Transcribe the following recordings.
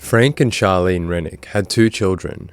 Frank and Charlene Renick had two children,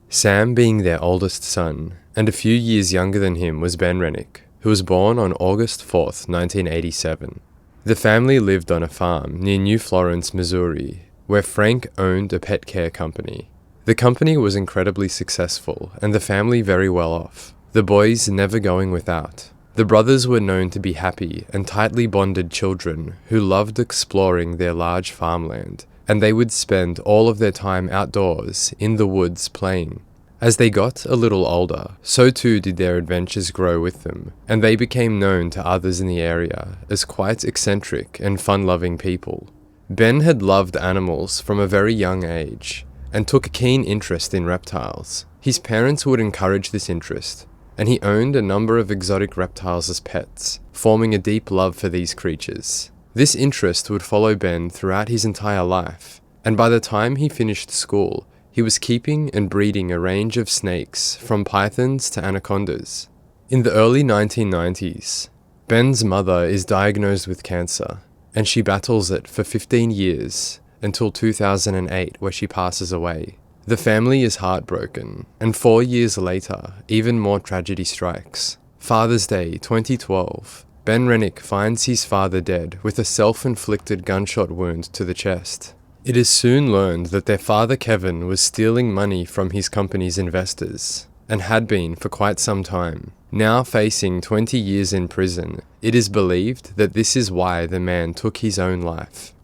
Sam being their oldest son, and a few years younger than him was Ben Renick, who was born on August 4th, 1987. The family lived on a farm near New Florence, Missouri, where Frank owned a pet care company. The company was incredibly successful and the family very well off, the boys never going without. The brothers were known to be happy and tightly bonded children who loved exploring their large farmland, and they would spend all of their time outdoors, in the woods, playing. As they got a little older, so too did their adventures grow with them, and they became known to others in the area as quite eccentric and fun-loving people. Ben had loved animals from a very young age, and took a keen interest in reptiles. His parents would encourage this interest, and he owned a number of exotic reptiles as pets, forming a deep love for these creatures. This interest would follow Ben throughout his entire life, and by the time he finished school, he was keeping and breeding a range of snakes, from pythons to anacondas. In the early 1990s, Ben's mother is diagnosed with cancer, and she battles it for 15 years, until 2008, where she passes away. The family is heartbroken, and 4 years later, even more tragedy strikes. Father's Day 2012. Ben Renick finds his father dead with a self-inflicted gunshot wound to the chest. It is soon learned that their father Kevin was stealing money from his company's investors, and had been for quite some time. Now facing 20 years in prison, it is believed that this is why the man took his own life.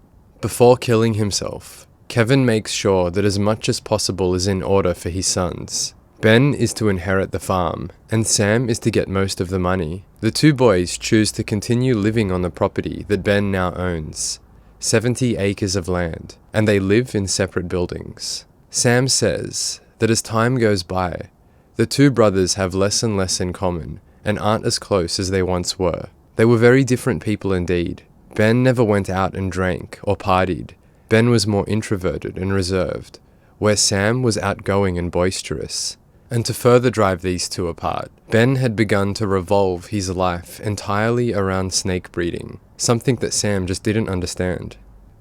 Before killing himself, Kevin makes sure that as much as possible is in order for his sons. Ben is to inherit the farm, and Sam is to get most of the money. The two boys choose to continue living on the property that Ben now owns, 70 acres of land, and they live in separate buildings. Sam says that as time goes by, the two brothers have less and less in common, and aren't as close as they once were. They were very different people indeed. Ben never went out and drank or partied. Ben was more introverted and reserved, where Sam was outgoing and boisterous. And to further drive these two apart, Ben had begun to revolve his life entirely around snake breeding, something that Sam just didn't understand.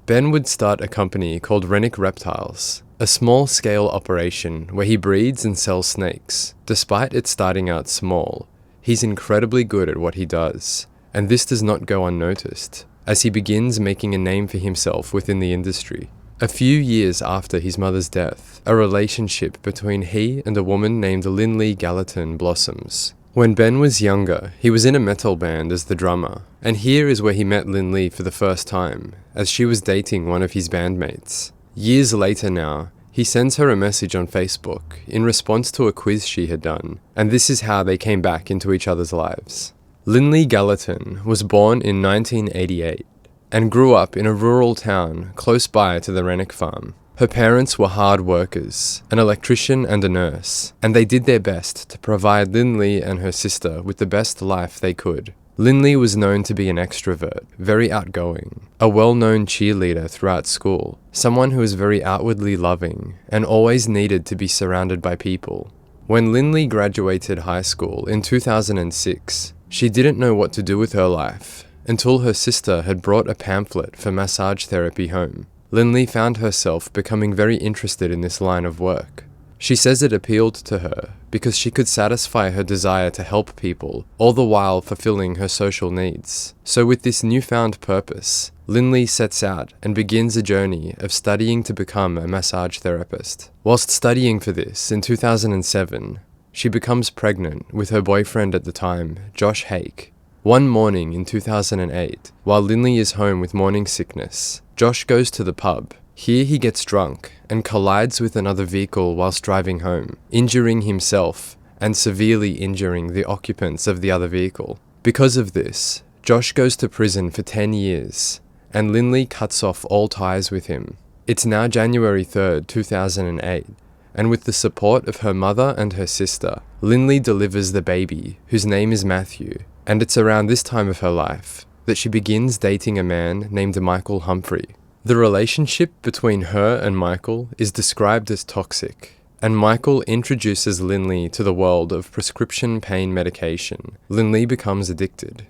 Ben would start a company called Renick Reptiles, a small-scale operation where he breeds and sells snakes. Despite it starting out small, he's incredibly good at what he does, and this does not go unnoticed, as he begins making a name for himself within the industry. A few years after his mother's death, a relationship between he and a woman named Lindley Gallatin blossoms. When Ben was younger, he was in a metal band as the drummer, and here is where he met Lindley for the first time, as she was dating one of his bandmates. Years later now, he sends her a message on Facebook in response to a quiz she had done, and this is how they came back into each other's lives. Lindley Gallatin was born in 1988, and grew up in a rural town close by to the Renick farm. Her parents were hard workers, an electrician and a nurse, and they did their best to provide Lindley and her sister with the best life they could. Lindley was known to be an extrovert, very outgoing, a well-known cheerleader throughout school, someone who was very outwardly loving, and always needed to be surrounded by people. When Lindley graduated high school in 2006, she didn't know what to do with her life, until her sister had brought a pamphlet for massage therapy home. Lindley found herself becoming very interested in this line of work. She says it appealed to her because she could satisfy her desire to help people, all the while fulfilling her social needs. So with this newfound purpose, Lindley sets out and begins a journey of studying to become a massage therapist. Whilst studying for this in 2007, she becomes pregnant with her boyfriend at the time, Josh Hake. One morning in 2008, while Lindley is home with morning sickness, Josh goes to the pub. Here he gets drunk and collides with another vehicle whilst driving home, injuring himself and severely injuring the occupants of the other vehicle. Because of this, Josh goes to prison for 10 years, and Lindley cuts off all ties with him. It's now January 3rd, 2008, and with the support of her mother and her sister, Lindley delivers the baby, whose name is Matthew. And it's around this time of her life that she begins dating a man named Michael Humphrey. The relationship between her and Michael is described as toxic, and Michael introduces Lindley to the world of prescription pain medication. Lindley becomes addicted.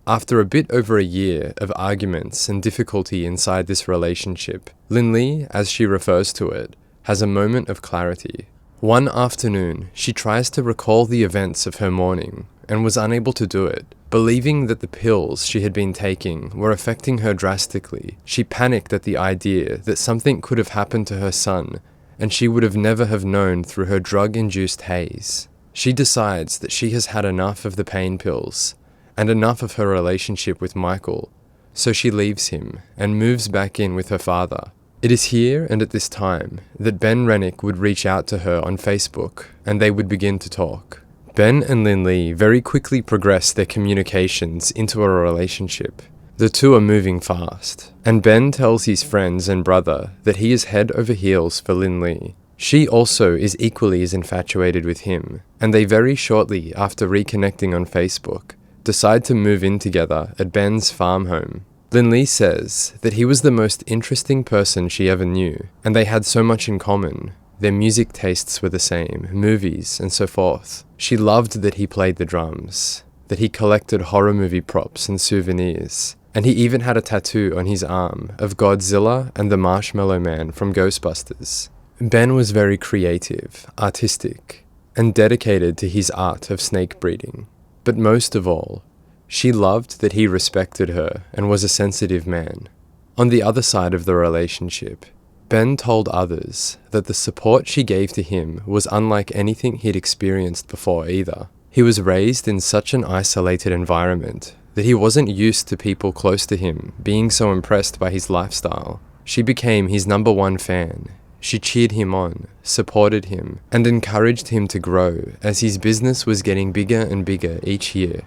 After a bit over a year of arguments and difficulty inside this relationship, Lindley, as she refers to it, has a moment of clarity. One afternoon, she tries to recall the events of her morning and was unable to do it. Believing that the pills she had been taking were affecting her drastically, she panicked at the idea that something could have happened to her son and she would have never have known through her drug-induced haze. She decides that she has had enough of the pain pills and enough of her relationship with Michael, so she leaves him and moves back in with her father. It is here and at this time that Ben Renick would reach out to her on Facebook and they would begin to talk. Ben and Lindley very quickly progress their communications into a relationship. The two are moving fast, and Ben tells his friends and brother that he is head over heels for Lindley. She also is equally as infatuated with him, and they very shortly after reconnecting on Facebook decide to move in together at Ben's farm home. Lindley says that he was the most interesting person she ever knew, and they had so much in common. Their music tastes were the same, movies, and so forth. She loved that he played the drums, that he collected horror movie props and souvenirs, and he even had a tattoo on his arm of Godzilla and the Marshmallow Man from Ghostbusters. Ben was very creative, artistic, and dedicated to his art of snake breeding. But most of all, she loved that he respected her and was a sensitive man. On the other side of the relationship, Ben told others that the support she gave to him was unlike anything he'd experienced before either. He was raised in such an isolated environment that he wasn't used to people close to him being so impressed by his lifestyle. She became his #1 fan. She cheered him on, supported him, and encouraged him to grow as his business was getting bigger and bigger each year.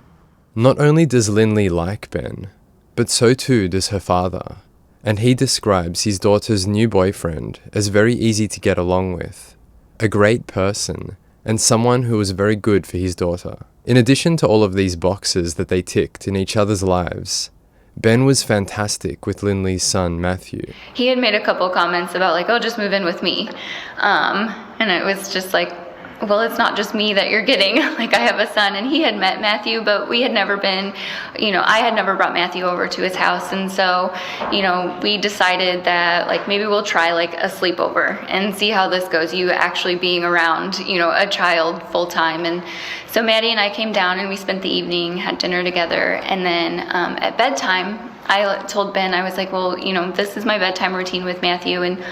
Not only does Lindley like Ben, but so too does her father, and he describes his daughter's new boyfriend as very easy to get along with, a great person, and someone who was very good for his daughter. In addition to all of these boxes that they ticked in each other's lives, Ben was fantastic with Lindley's son, Matthew. He had made a couple comments about like, oh, just move in with me. And it was just like, well, it's not just me that you're getting. Like, I have a son, and he had met Matthew, but we had never been, I had never brought Matthew over to his house. And so, we decided that like, maybe we'll try like a sleepover and see how this goes. You actually being around, a child full time. And so Maddie and I came down and we spent the evening, had dinner together. And then at bedtime, I told Ben, I was like, well, this is my bedtime routine with Matthew. And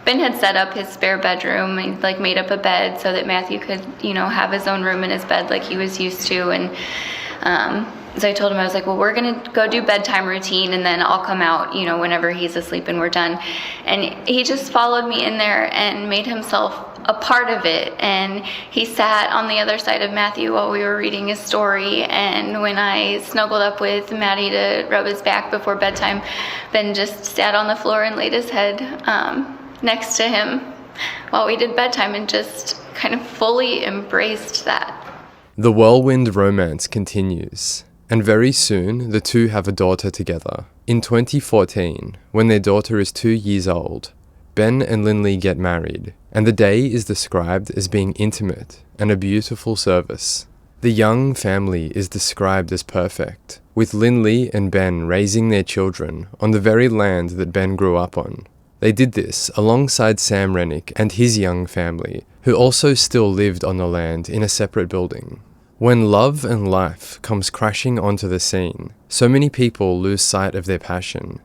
Ben had set up his spare bedroom and like made up a bed so that Matthew could, have his own room in his bed like he was used to. And so I told him, I was like, well, we're going to go do bedtime routine and then I'll come out, whenever he's asleep and we're done. And he just followed me in there and made himself a part of it. And he sat on the other side of Matthew while we were reading his story. And when I snuggled up with Maddie to rub his back before bedtime, Ben just sat on the floor and laid his head next to him while we did bedtime and just kind of fully embraced that. The whirlwind romance continues, and very soon the two have a daughter together. In 2014, when their daughter is 2 years old, Ben and Lindley get married, and the day is described as being intimate and a beautiful service. The young family is described as perfect, with Lindley and Ben raising their children on the very land that Ben grew up on. They did this alongside Sam Renick and his young family, who also still lived on the land in a separate building. When love and life comes crashing onto the scene, so many people lose sight of their passion.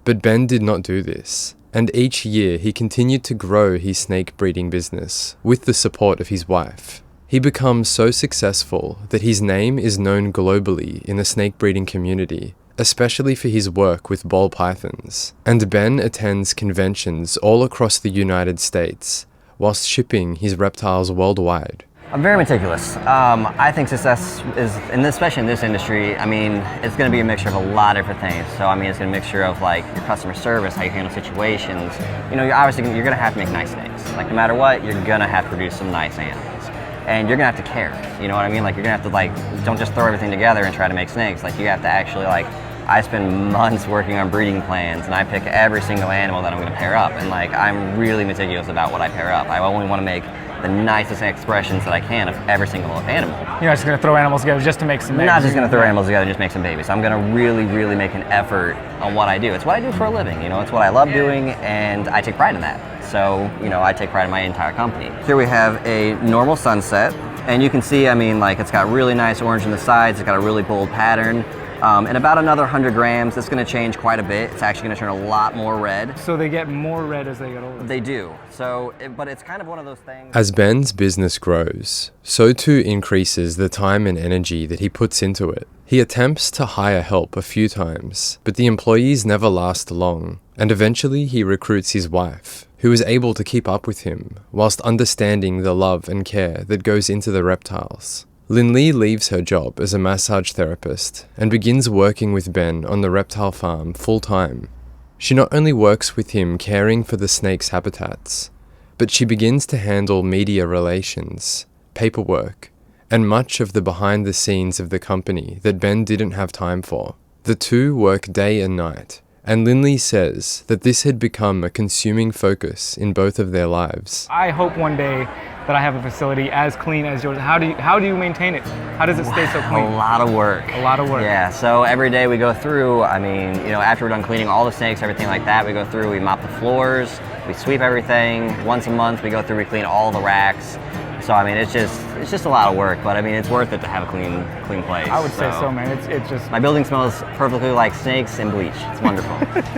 But Ben did not do this, and each year he continued to grow his snake breeding business with the support of his wife. He becomes so successful that his name is known globally in the snake breeding community, especially for his work with ball pythons, and Ben attends conventions all across the United States whilst shipping his reptiles worldwide. I'm very meticulous. I think success is, especially in this industry, it's going to be a mixture of a lot of different things. So it's going to be a mixture of like your customer service, how you handle situations. You're obviously you're going to have to make nice snakes. Like no matter what, you're going to have to produce some nice animals. And you're gonna have to care, you know what I mean? Like you're gonna have to don't just throw everything together and try to make snakes. Like you have to actually I spend months working on breeding plans and I pick every single animal that I'm gonna pair up. And I'm really meticulous about what I pair up. I only wanna make the nicest expressions that I can of every single animal. You're not just going to throw animals together just to make some I'm babies. not just going to throw animals together and just make some babies. I'm going to really, really make an effort on what I do. It's what I do for a living, you know, it's what I love doing, and I take pride in that. So, you know, I take pride in my entire company. Here we have a normal sunset, and you can see, I mean, like, it's got really nice orange on the sides, it's got a really bold pattern. In about another 100 grams, it's going to change quite a bit. It's actually going to turn a lot more red. So they get more red as they get older. They do. So, but it's kind of one of those things. As Ben's business grows, so too increases the time and energy that he puts into it. He attempts to hire help a few times, but the employees never last long, and eventually he recruits his wife, who is able to keep up with him, whilst understanding the love and care that goes into the reptiles. Lindley leaves her job as a massage therapist and begins working with Ben on the reptile farm full-time. She not only works with him caring for the snake's habitats, but she begins to handle media relations, paperwork, and much of the behind-the-scenes of the company that Ben didn't have time for. The two work day and night, and Lindley says that this had become a consuming focus in both of their lives. I hope one day that I have a facility as clean as yours. How do you maintain it? How does it stay so clean? A lot of work. A lot of work. Yeah, so every day we go through, I mean, you know, after we're done cleaning all the snakes, everything like that, we go through, we mop the floors, we sweep everything. Once a month we go through, we clean all the racks. So I mean, it's just a lot of work, but I mean, it's worth it to have a clean place. I would say so, man. It's just... My building smells perfectly like snakes and bleach. It's wonderful.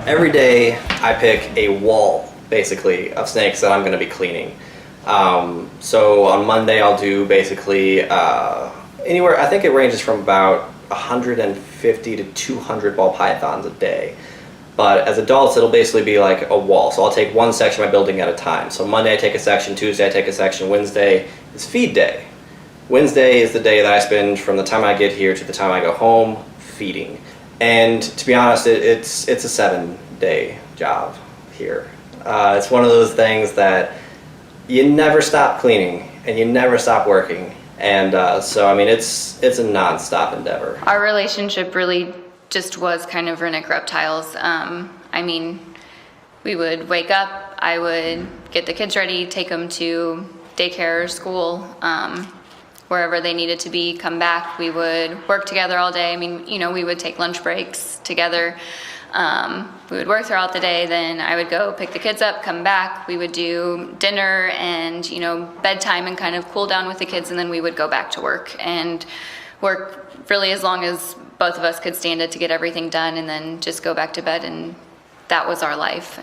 Every day I pick a wall, basically, of snakes that I'm going to be cleaning. So on Monday I'll do basically anywhere, I think it ranges from about 150 to 200 ball pythons a day. But as adults, it'll basically be like a wall. So I'll take one section of my building at a time. So Monday I take a section, Tuesday I take a section, Wednesday is feed day. Wednesday is the day that I spend from the time I get here to the time I go home feeding. And to be honest, it's a 7-day job here. It's one of those things that you never stop cleaning and you never stop working. And so, I mean, it's a non-stop endeavor. Our relationship really just was kind of Renick Reptiles. I mean, we would wake up, I would get the kids ready, take them to daycare or school, wherever they needed to be, come back. We would work together all day. I mean, you know, we would take lunch breaks together. We would work throughout the day, then I would go pick the kids up, come back, we would do dinner and, you know, bedtime and kind of cool down with the kids, and then we would go back to work and work really as long as both of us could stand it to get everything done, and then just go back to bed, and that was our life.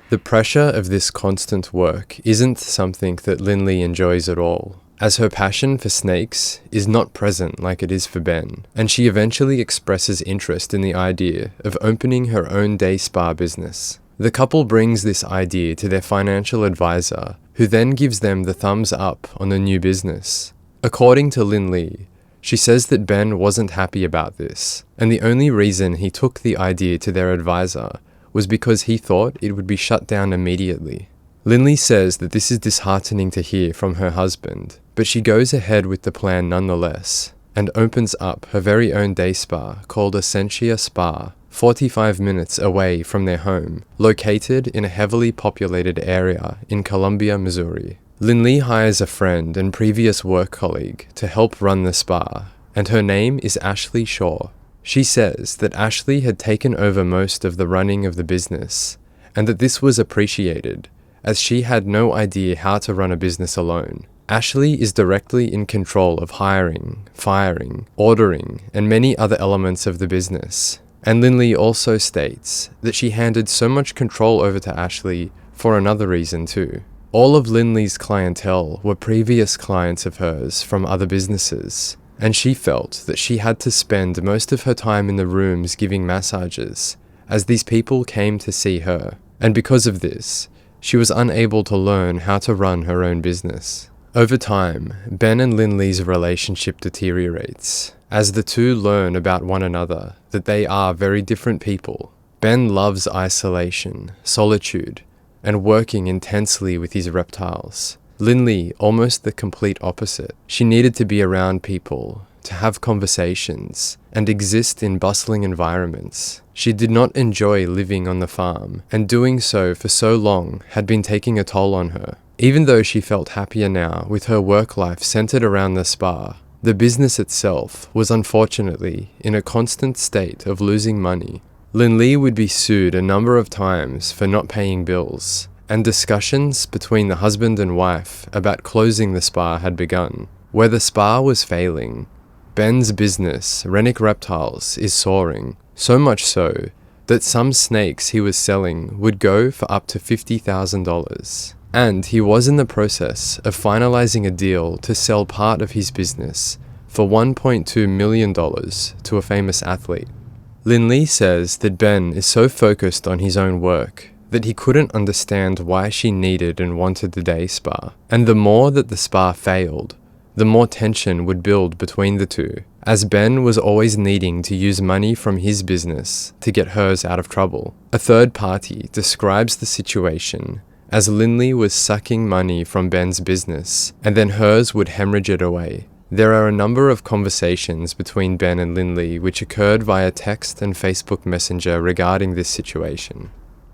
The pressure of this constant work isn't something that Lindley enjoys at all, as her passion for snakes is not present like it is for Ben, and she eventually expresses interest in the idea of opening her own day spa business. The couple brings this idea to their financial advisor, who then gives them the thumbs up on the new business. According to Lindley, she says that Ben wasn't happy about this, and the only reason he took the idea to their advisor was because he thought it would be shut down immediately. Lindley says that this is disheartening to hear from her husband, but she goes ahead with the plan nonetheless, and opens up her very own day spa called Essentia Spa, 45 minutes away from their home, located in a heavily populated area in Columbia, Missouri. Lindley hires a friend and previous work colleague to help run the spa, and her name is Ashley Shaw. She says that Ashley had taken over most of the running of the business, and that this was appreciated, as she had no idea how to run a business alone. Ashley is directly in control of hiring, firing, ordering, and many other elements of the business. And Lindley also states that she handed so much control over to Ashley for another reason too. All of Lindley's clientele were previous clients of hers from other businesses, and she felt that she had to spend most of her time in the rooms giving massages, as these people came to see her, and because of this, she was unable to learn how to run her own business. Over time, Ben and Lindley's relationship deteriorates, as the two learn about one another that they are very different people. Ben loves isolation, solitude, and working intensely with his reptiles. Lindley, almost the complete opposite. She needed to be around people, to have conversations, and exist in bustling environments. She did not enjoy living on the farm, and doing so for so long had been taking a toll on her. Even though she felt happier now with her work life centered around the spa, the business itself was unfortunately in a constant state of losing money. Lindley would be sued a number of times for not paying bills, and discussions between the husband and wife about closing the spa had begun. Where the spa was failing, Ben's business, Renick Reptiles, is soaring, so much so that some snakes he was selling would go for up to $50,000. And he was in the process of finalizing a deal to sell part of his business for $1.2 million to a famous athlete. Lindley says that Ben is so focused on his own work that he couldn't understand why she needed and wanted the day spa. And the more that the spa failed, the more tension would build between the two, as Ben was always needing to use money from his business to get hers out of trouble. A third party describes the situation as Lindley was sucking money from Ben's business, and then hers would hemorrhage it away. There are a number of conversations between Ben and Lindley which occurred via text and Facebook Messenger regarding this situation.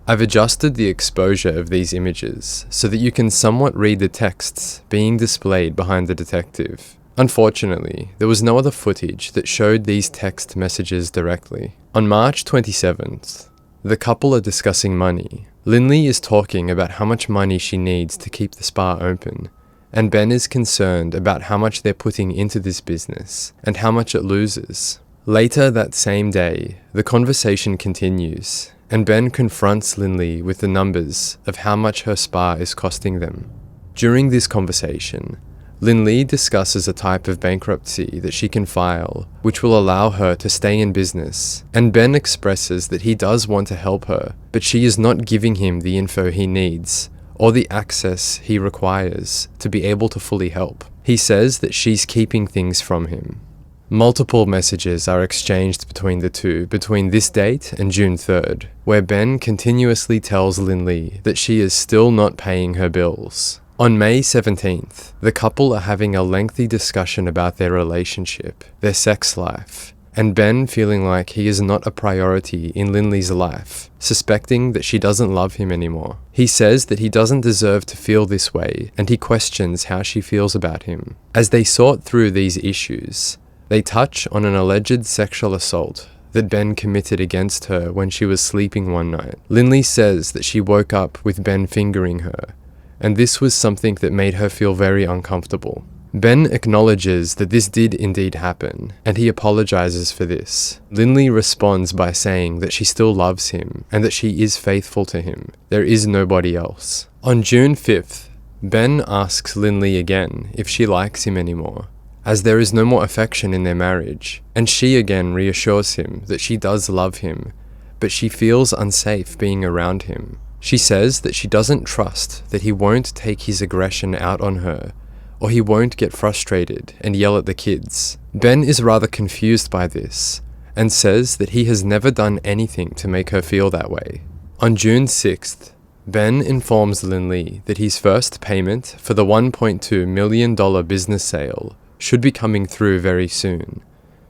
I've adjusted the exposure of these images so that you can somewhat read the texts being displayed behind the detective. Unfortunately, there was no other footage that showed these text messages directly. On March 27th, the couple are discussing money. Lindley is talking about how much money she needs to keep the spa open, and Ben is concerned about how much they're putting into this business and how much it loses. Later that same day, the conversation continues, and Ben confronts Lindley with the numbers of how much her spa is costing them. During this conversation, Lindley discusses a type of bankruptcy that she can file, which will allow her to stay in business, and Ben expresses that he does want to help her, but she is not giving him the info he needs, or the access he requires to be able to fully help. He says that she's keeping things from him. Multiple messages are exchanged between the two between this date and June 3rd, where Ben continuously tells Lindley that she is still not paying her bills. On May 17th, the couple are having a lengthy discussion about their relationship, their sex life, and Ben feeling like he is not a priority in Lindley's life, suspecting that she doesn't love him anymore. He says that he doesn't deserve to feel this way, and he questions how she feels about him. As they sort through these issues, they touch on an alleged sexual assault that Ben committed against her when she was sleeping one night. Lindley says that she woke up with Ben fingering her, and this was something that made her feel very uncomfortable. Ben acknowledges that this did indeed happen, and he apologizes for this. Lindley responds by saying that she still loves him, and that she is faithful to him. There is nobody else. On June 5th, Ben asks Lindley again if she likes him anymore, as there is no more affection in their marriage, and she again reassures him that she does love him, but she feels unsafe being around him. She says that she doesn't trust that he won't take his aggression out on her, or he won't get frustrated and yell at the kids. Ben is rather confused by this, and says that he has never done anything to make her feel that way. On June 6th, Ben informs Lindley that his first payment for the $1.2 million business sale should be coming through very soon,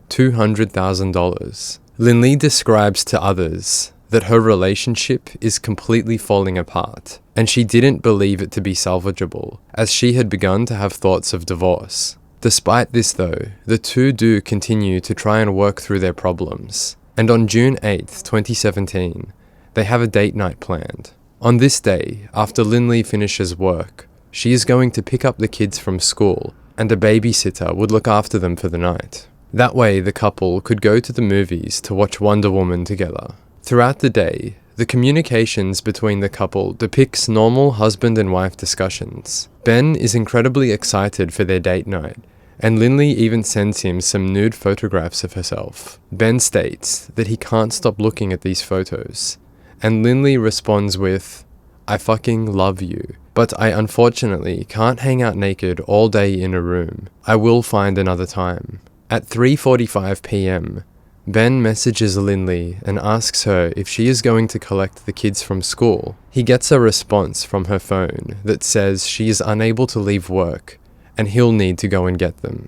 $200,000. Lindley describes to others that her relationship is completely falling apart, and she didn't believe it to be salvageable, as she had begun to have thoughts of divorce. Despite this though, the two do continue to try and work through their problems, and on June 8th, 2017, they have a date night planned. On this day, after Lindley finishes work, she is going to pick up the kids from school, and a babysitter would look after them for the night. That way, the couple could go to the movies to watch Wonder Woman together. Throughout the day, the communications between the couple depicts normal husband and wife discussions. Ben is incredibly excited for their date night, and Lindley even sends him some nude photographs of herself. Ben states that he can't stop looking at these photos, and Lindley responds with, "I fucking love you, but I unfortunately can't hang out naked all day in a room. I will find another time." At 3:45 p.m., Ben messages Lindley and asks her if she is going to collect the kids from school. He gets a response from her phone that says she is unable to leave work and he'll need to go and get them.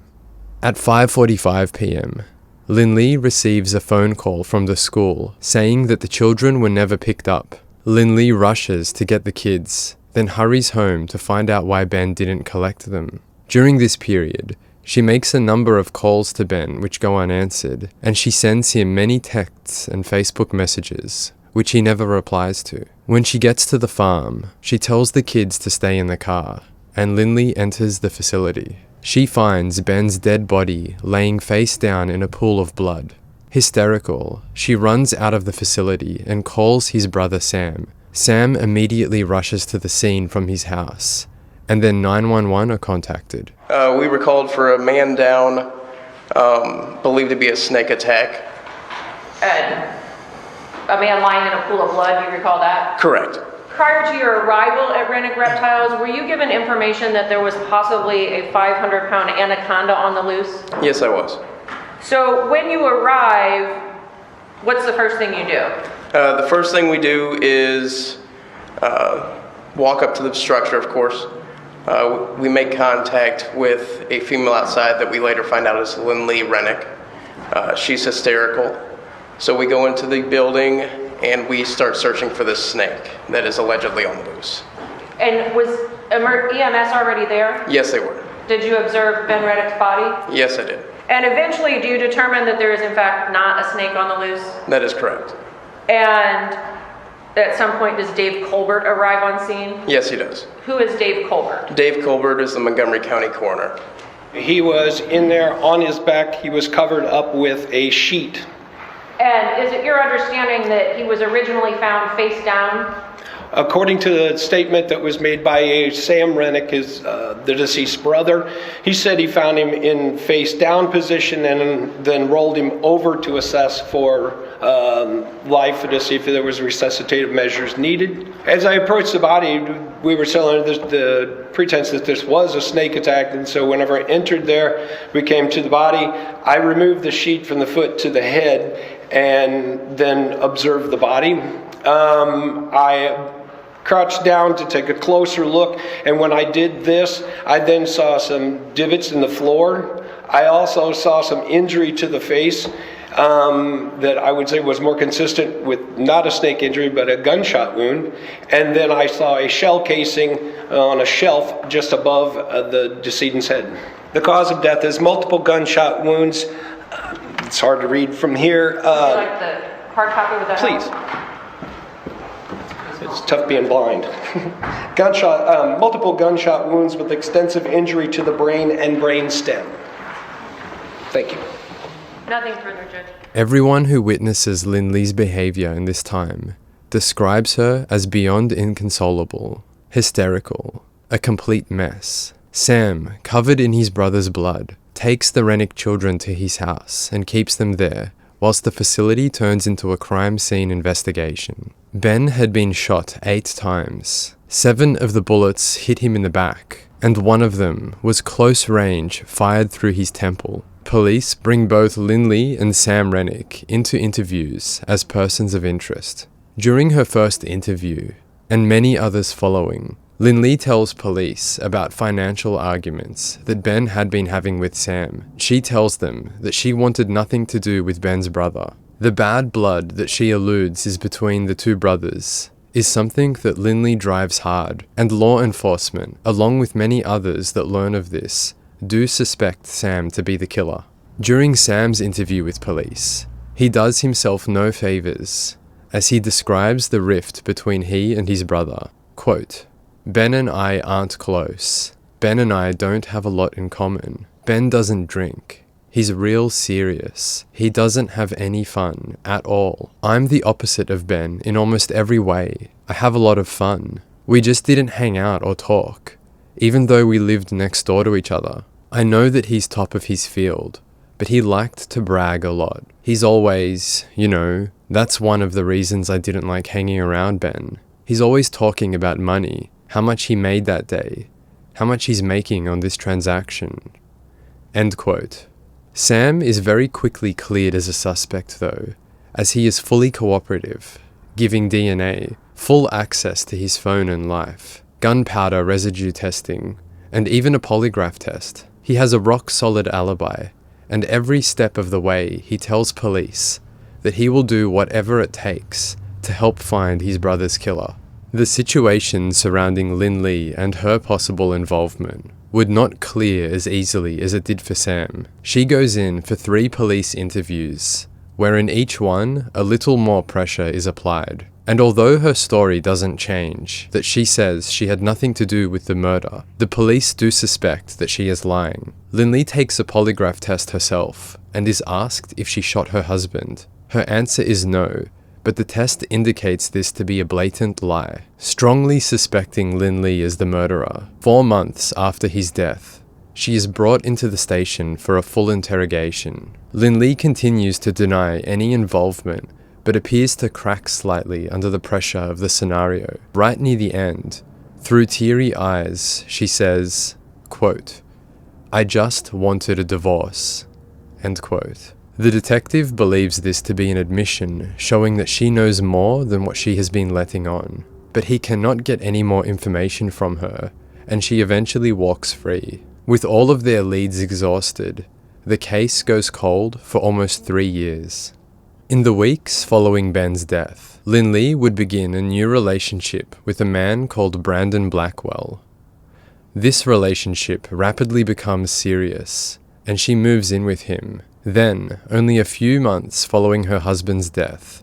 At 5:45 p.m., Lindley receives a phone call from the school saying that the children were never picked up. Lindley rushes to get the kids, then hurries home to find out why Ben didn't collect them. During this period, she makes a number of calls to Ben which go unanswered, and she sends him many texts and Facebook messages, which he never replies to. When she gets to the farm, she tells the kids to stay in the car, and Lindley enters the facility. She finds Ben's dead body laying face down in a pool of blood. Hysterical, she runs out of the facility and calls his brother Sam. Sam immediately rushes to the scene from his house, and then 911 are contacted. We were called for a man down, believed to be a snake attack. And a man lying in a pool of blood, do you recall that? Correct. Prior to your arrival at Renick Reptiles, were you given information that there was possibly a 500-pound anaconda on the loose? Yes, I was. So when you arrive, what's the first thing you do? The first thing we do is walk up to the structure, of course. We make contact with a female outside that we later find out is Lindley Gallatin. She's hysterical. So we go into the building and we start searching for this snake that is allegedly on the loose. And was EMS already there? Yes, they were. Did you observe Ben Renick's body? Yes, I did. And eventually, do you determine that there is in fact not a snake on the loose? That is correct. And at some point, does Dave Colbert arrive on scene? Yes, he does. Who is Dave Colbert? Dave Colbert is the Montgomery County coroner. He was in there on his back. He was covered up with a sheet. And is it your understanding that he was originally found face down? According to the statement that was made by Sam Renick, the deceased brother, he said he found him in face down position and then rolled him over to assess for life to see if there was resuscitative measures needed. As I approached the body, we were still under the pretense that this was a snake attack, and so whenever I entered there, we came to the body. I removed the sheet from the foot to the head and then observed the body. I crouched down to take a closer look, and when I did this, I then saw some divots in the floor. I also saw some injury to the face that I would say was more consistent with not a snake injury but a gunshot wound. And then I saw a shell casing on a shelf just above the decedent's head. The cause of death is multiple gunshot wounds. It's hard to read from here. Would you like the hard copy with that? Please. It's tough being blind. Multiple gunshot wounds with extensive injury to the brain and brain stem. Thank you. Nothing further, Judge. Everyone who witnesses Lindley's behavior in this time describes her as beyond inconsolable, hysterical, a complete mess. Sam, covered in his brother's blood, takes the Renick children to his house and keeps them there, whilst the facility turns into a crime scene investigation. Ben had been shot 8 times. 7 of the bullets hit him in the back, and one of them was close range, fired through his temple. Police bring both Lindley and Sam Renick into interviews as persons of interest. During her first interview, and many others following, Lindley tells police about financial arguments that Ben had been having with Sam. She tells them that she wanted nothing to do with Ben's brother. The bad blood that she alludes is between the two brothers is something that Lindley drives hard, and law enforcement, along with many others that learn of this, do suspect Sam to be the killer. During Sam's interview with police, he does himself no favors, as he describes the rift between he and his brother. Quote, "Ben and I aren't close. Ben and I don't have a lot in common. Ben doesn't drink. He's real serious. He doesn't have any fun at all. I'm the opposite of Ben in almost every way. I have a lot of fun. We just didn't hang out or talk, even though we lived next door to each other. I know that he's top of his field, but he liked to brag a lot. He's always, that's one of the reasons I didn't like hanging around Ben. He's always talking about money, how much he made that day, how much he's making on this transaction." End quote. Sam is very quickly cleared as a suspect though, as he is fully cooperative, giving DNA, full access to his phone and life, gunpowder residue testing, and even a polygraph test. He has a rock-solid alibi, and every step of the way he tells police that he will do whatever it takes to help find his brother's killer. The situation surrounding Lindley and her possible involvement would not clear as easily as it did for Sam. She goes in for 3 police interviews, where in each one, a little more pressure is applied. And although her story doesn't change, that she says she had nothing to do with the murder, the police do suspect that she is lying. Lindley takes a polygraph test herself and is asked if she shot her husband. Her answer is no, but the test indicates this to be a blatant lie. Strongly suspecting Lindley as the murderer, 4 months after his death, she is brought into the station for a full interrogation. Lindley continues to deny any involvement, but appears to crack slightly under the pressure of the scenario. Right near the end, through teary eyes, she says, quote, "I just wanted a divorce," end quote. The detective believes this to be an admission, showing that she knows more than what she has been letting on. But he cannot get any more information from her, and she eventually walks free. With all of their leads exhausted, the case goes cold for almost 3 years. In the weeks following Ben's death, Lindley would begin a new relationship with a man called Brandon Blackwell. This relationship rapidly becomes serious, and she moves in with him. Then, only a few months following her husband's death,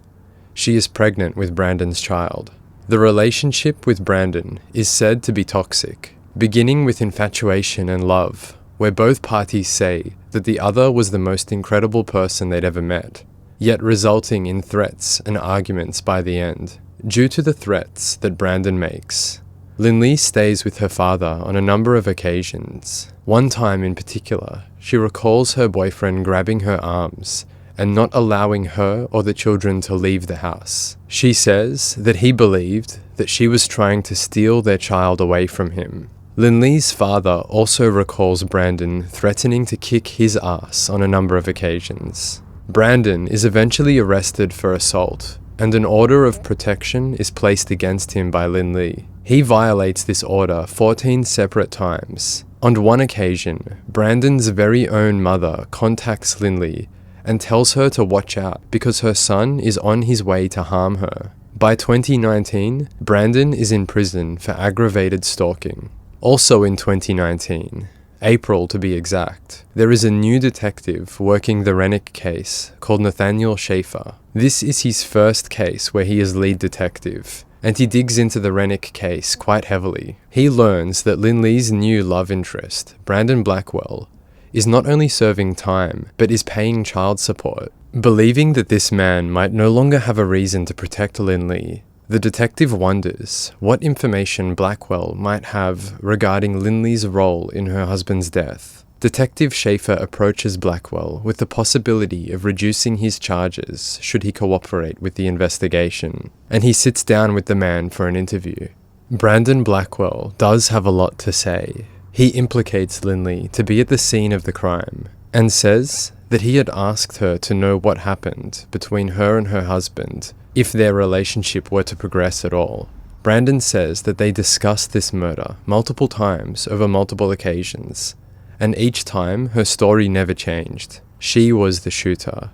she is pregnant with Brandon's child. The relationship with Brandon is said to be toxic, beginning with infatuation and love, where both parties say that the other was the most incredible person they'd ever met, yet resulting in threats and arguments by the end. Due to the threats that Brandon makes, Lindley stays with her father on a number of occasions. One time in particular, she recalls her boyfriend grabbing her arms and not allowing her or the children to leave the house. She says that he believed that she was trying to steal their child away from him. Lindley's father also recalls Brandon threatening to kick his ass on a number of occasions. Brandon is eventually arrested for assault, and an order of protection is placed against him by Lindley. He violates this order 14 separate times. On one occasion, Brandon's very own mother contacts Lindley and tells her to watch out because her son is on his way to harm her. By 2019, Brandon is in prison for aggravated stalking. Also in 2019, April to be exact, there is a new detective working the Renick case called Nathaniel Schaefer. This is his first case where he is lead detective, and he digs into the Renick case quite heavily. He learns that Lindley's new love interest, Brandon Blackwell, is not only serving time, but is paying child support. Believing that this man might no longer have a reason to protect Lindley, the detective wonders what information Blackwell might have regarding Lindley's role in her husband's death. Detective Schaefer approaches Blackwell with the possibility of reducing his charges should he cooperate with the investigation, and he sits down with the man for an interview. Brandon Blackwell does have a lot to say. He implicates Lindley to be at the scene of the crime, and says that he had asked her to know what happened between her and her husband if their relationship were to progress at all. Brandon says that they discussed this murder multiple times over multiple occasions, and each time her story never changed. She was the shooter,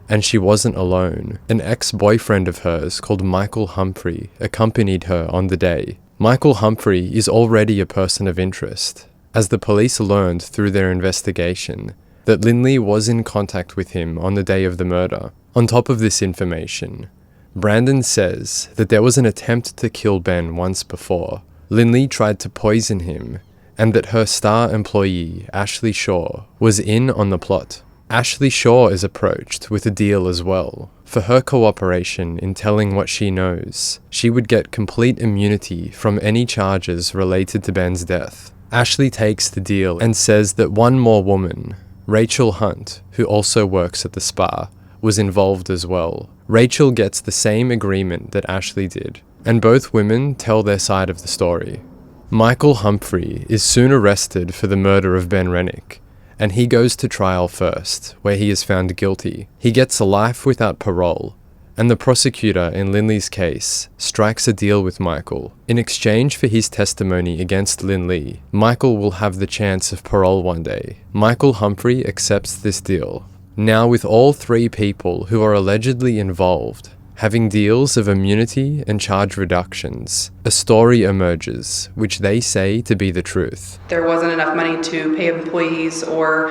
and she wasn't alone. An ex-boyfriend of hers called Michael Humphrey accompanied her on the day. Michael Humphrey is already a person of interest, as the police learned through their investigation that Lindley was in contact with him on the day of the murder. On top of this information, Brandon says that there was an attempt to kill Ben once before. Lindley tried to poison him, and that her star employee, Ashley Shaw, was in on the plot. Ashley Shaw is approached with a deal as well. For her cooperation in telling what she knows, she would get complete immunity from any charges related to Ben's death. Ashley takes the deal and says that one more woman, Rachel Hunt, who also works at the spa, was involved as well. Rachel gets the same agreement that Ashley did, and both women tell their side of the story. Michael Humphrey is soon arrested for the murder of Ben Renick, and he goes to trial first, where he is found guilty. He gets life without parole, and the prosecutor in Lindley's case strikes a deal with Michael. In exchange for his testimony against Lindley, Michael will have the chance of parole one day. Michael Humphrey accepts this deal. Now, with all 3 people who are allegedly involved, Having deals of immunity and charge reductions, a story emerges, which they say to be the truth. There wasn't enough money to pay employees or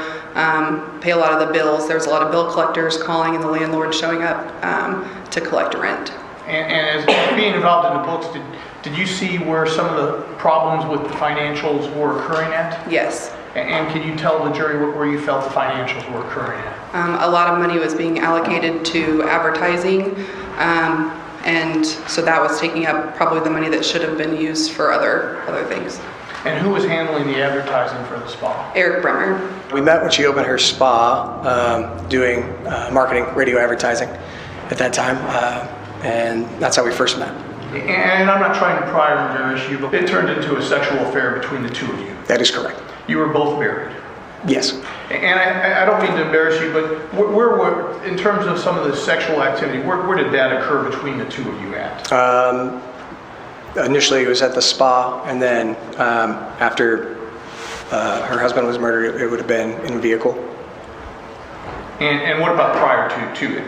pay a lot of the bills. There was a lot of bill collectors calling and the landlord showing up to collect rent. And as being involved in the books, did you see where some of the problems with the financials were occurring at? Yes. And can you tell the jury where you felt the financials were occurring at? A lot of money was being allocated to advertising, and so that was taking up probably the money that should have been used for other things. And who was handling the advertising for the spa? Eric Bremer. We met when she opened her spa, doing marketing, radio advertising at that time, and that's how we first met. And I'm not trying to pry or embarrass you, but it turned into a sexual affair between the two of you. That is correct. You were both married. Yes. And I don't mean to embarrass you, but where in terms of some of the sexual activity, where did that occur between the two of you at? Initially it was at the spa, and then after her husband was murdered, it would have been in a vehicle. And what about prior to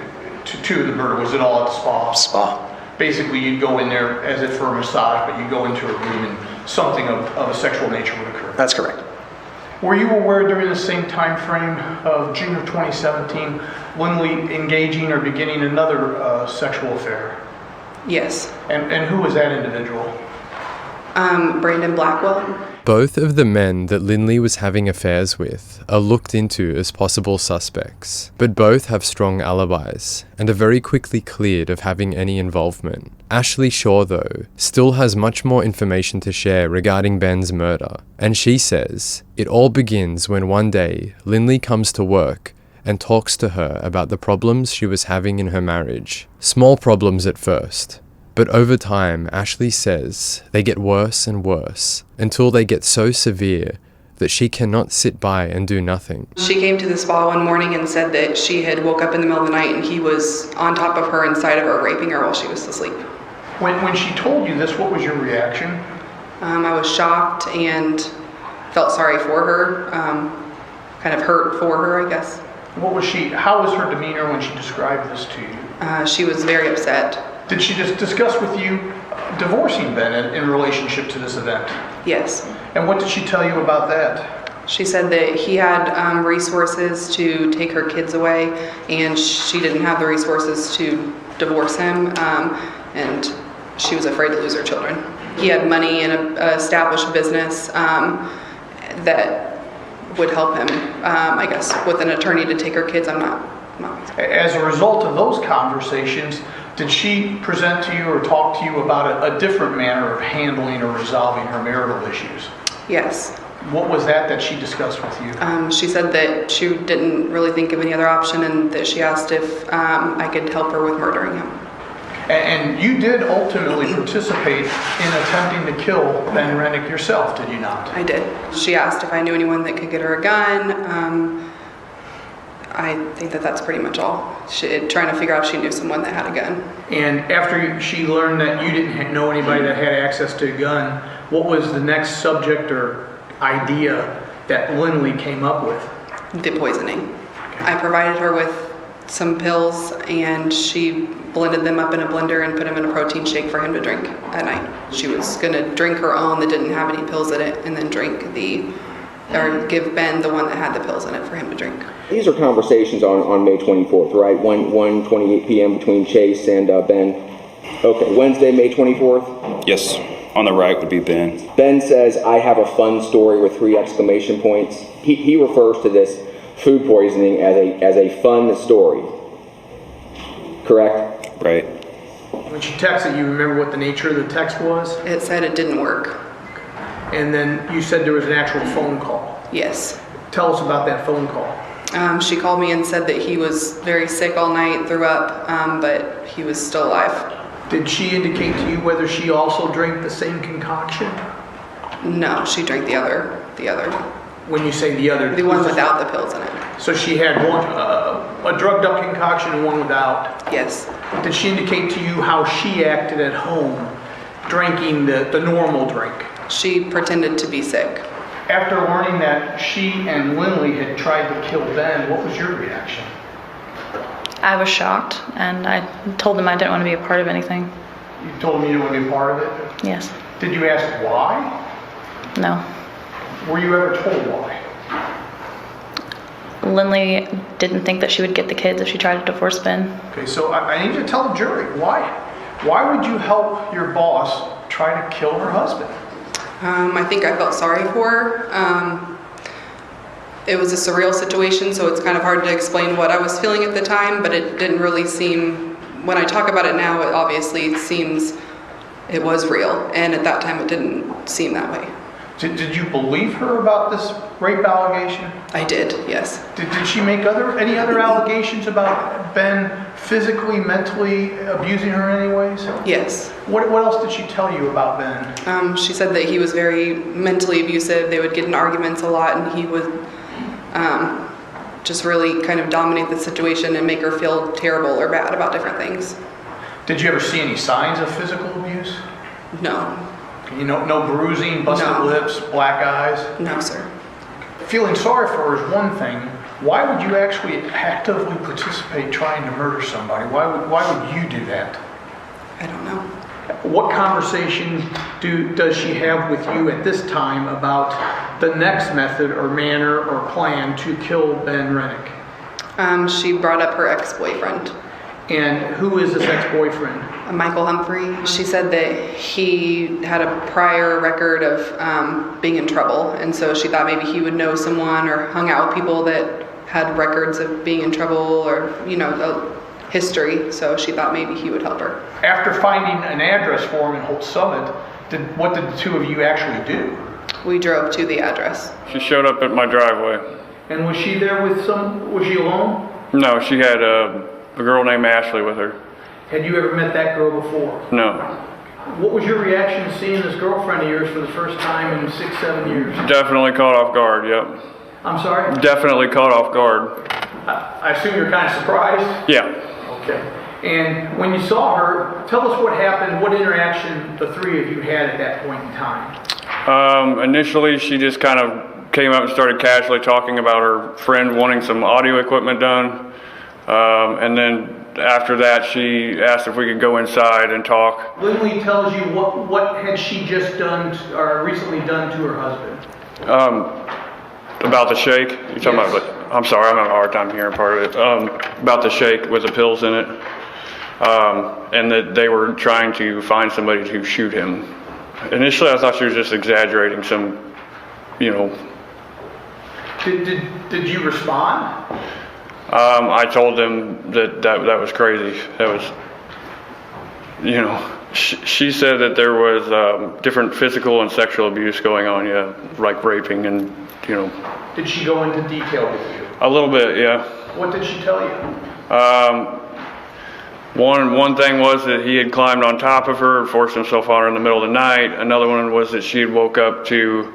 the murder? Was it all at the spa? Spa. Basically, you'd go in there as if for a massage, but you'd go into a room and something of a sexual nature would occur. That's correct. Were you aware during the same time frame of June of 2017, Lindley engaging or beginning another sexual affair? Yes. And who was that individual? Brandon Blackwell. Both of the men that Lindley was having affairs with are looked into as possible suspects, but both have strong alibis and are very quickly cleared of having any involvement. Ashley Shaw, though, still has much more information to share regarding Ben's murder, and she says it all begins when one day Lindley comes to work and talks to her about the problems she was having in her marriage. Small problems at first, but over time, Ashley says they get worse and worse until they get so severe that she cannot sit by and do nothing. She came to the spa one morning and said that she had woke up in the middle of the night and he was on top of her, inside of her, raping her while she was asleep. When she told you this, what was your reaction? I was shocked and felt sorry for her, kind of hurt for her, I guess. How was her demeanor when she described this to you? She was very upset. Did she just discuss with you divorcing Ben in relationship to this event? Yes. And what did she tell you about that? She said that he had resources to take her kids away, and she didn't have the resources to divorce him, and she was afraid to lose her children. He had money in an established business that would help him, I guess, with an attorney to take her kids. I'm not. As a result of those conversations, did she present to you or talk to you about a different manner of handling or resolving her marital issues? Yes. What was that she discussed with you? She said that she didn't really think of any other option, and that she asked if I could help her with murdering him. And you did ultimately participate in attempting to kill Ben Renick yourself, did you not? I did. She asked if I knew anyone that could get her a gun. I think that's pretty much all. Trying to figure out if she knew someone that had a gun. And after she learned that you didn't know anybody that had access to a gun, what was the next subject or idea that Lindley came up with? The poisoning. I provided her with some pills, and she blended them up in a blender and put them in a protein shake for him to drink at night. She was going to drink her own that didn't have any pills in it, and then give Ben the one that had the pills in it for him to drink. These are conversations on May 24th, right? 1:28 p.m. between Chase and Ben. Okay, Wednesday, May 24th? Yes, on the right would be Ben. Ben says, "I have a fun story" with 3 exclamation points. He refers to this food poisoning as a fun story. Correct? Right. When she texted you, remember what the nature of the text was? It said it didn't work. And then you said there was an actual phone call. Yes. Tell us about that phone call. She called me and said that he was very sick all night, threw up, but he was still alive. Did she indicate to you whether she also drank the same concoction? No, she drank the other. When you say the other? The one without the pills in it. So she had one, a drugged up concoction and one without? Yes. Did she indicate to you how she acted at home, drinking the normal drink? She pretended to be sick. After learning that she and Lindley had tried to kill Ben, what was your reaction? I was shocked, and I told him I didn't want to be a part of anything. You told him you didn't want to be a part of it? Yes. Did you ask why? No. Were you ever told why? Lindley didn't think that she would get the kids if she tried to divorce Ben. Okay, so I need you to tell the jury why. Why would you help your boss try to kill her husband? I think I felt sorry for her. It was a surreal situation, so it's kind of hard to explain what I was feeling at the time, but it didn't really seem, when I talk about it now, it obviously seems it was real, and at that time it didn't seem that way. Did you believe her about this rape allegation? I did, yes. Did she make any other allegations about Ben physically, mentally abusing her in any ways? Yes. What else did she tell you about Ben? She said that he was very mentally abusive. They would get in arguments a lot, and he would just really kind of dominate the situation and make her feel terrible or bad about different things. Did you ever see any signs of physical abuse? No. You know, no bruising, busted lips, black eyes? No, sir. Feeling sorry for her is one thing. Why would you actually actively participate trying to murder somebody? Why would you do that? I don't know. What conversation does she have with you at this time about the next method or manner or plan to kill Ben Renick? She brought up her ex-boyfriend. And who is this ex-boyfriend? Michael Humphrey. She said that he had a prior record of being in trouble, and so she thought maybe he would know someone or hung out with people that had records of being in trouble or, a history, so she thought maybe he would help her. After finding an address for him in Holt Summit, what did the two of you actually do? We drove to the address. She showed up at my driveway. And was she there was she alone? No, she had a girl named Ashley with her. Had you ever met that girl before? No. What was your reaction to seeing this girlfriend of yours for the first time in 6-7 years? Definitely caught off guard, yep. I'm sorry? Definitely caught off guard. I assume you're kind of surprised? Yeah. Okay. And when you saw her, tell us what happened, what interaction the three of you had at that point in time. Initially, she just kind of came up and started casually talking about her friend wanting some audio equipment done. And then after that, she asked if we could go inside and talk. Lindley tells you what had she just done or recently done to her husband? About the shake? You're talking about, I'm sorry, I'm having a hard time hearing part of it. About the shake with the pills in it. And that they were trying to find somebody to shoot him. Initially, I thought she was just exaggerating some, Did you respond? I told them that was crazy. That was, she said that there was different physical and sexual abuse going on, like raping and, Did she go into detail with you? A little bit, yeah. What did she tell you? One thing was that he had climbed on top of her and forced himself on her in the middle of the night. Another one was that she had woke up to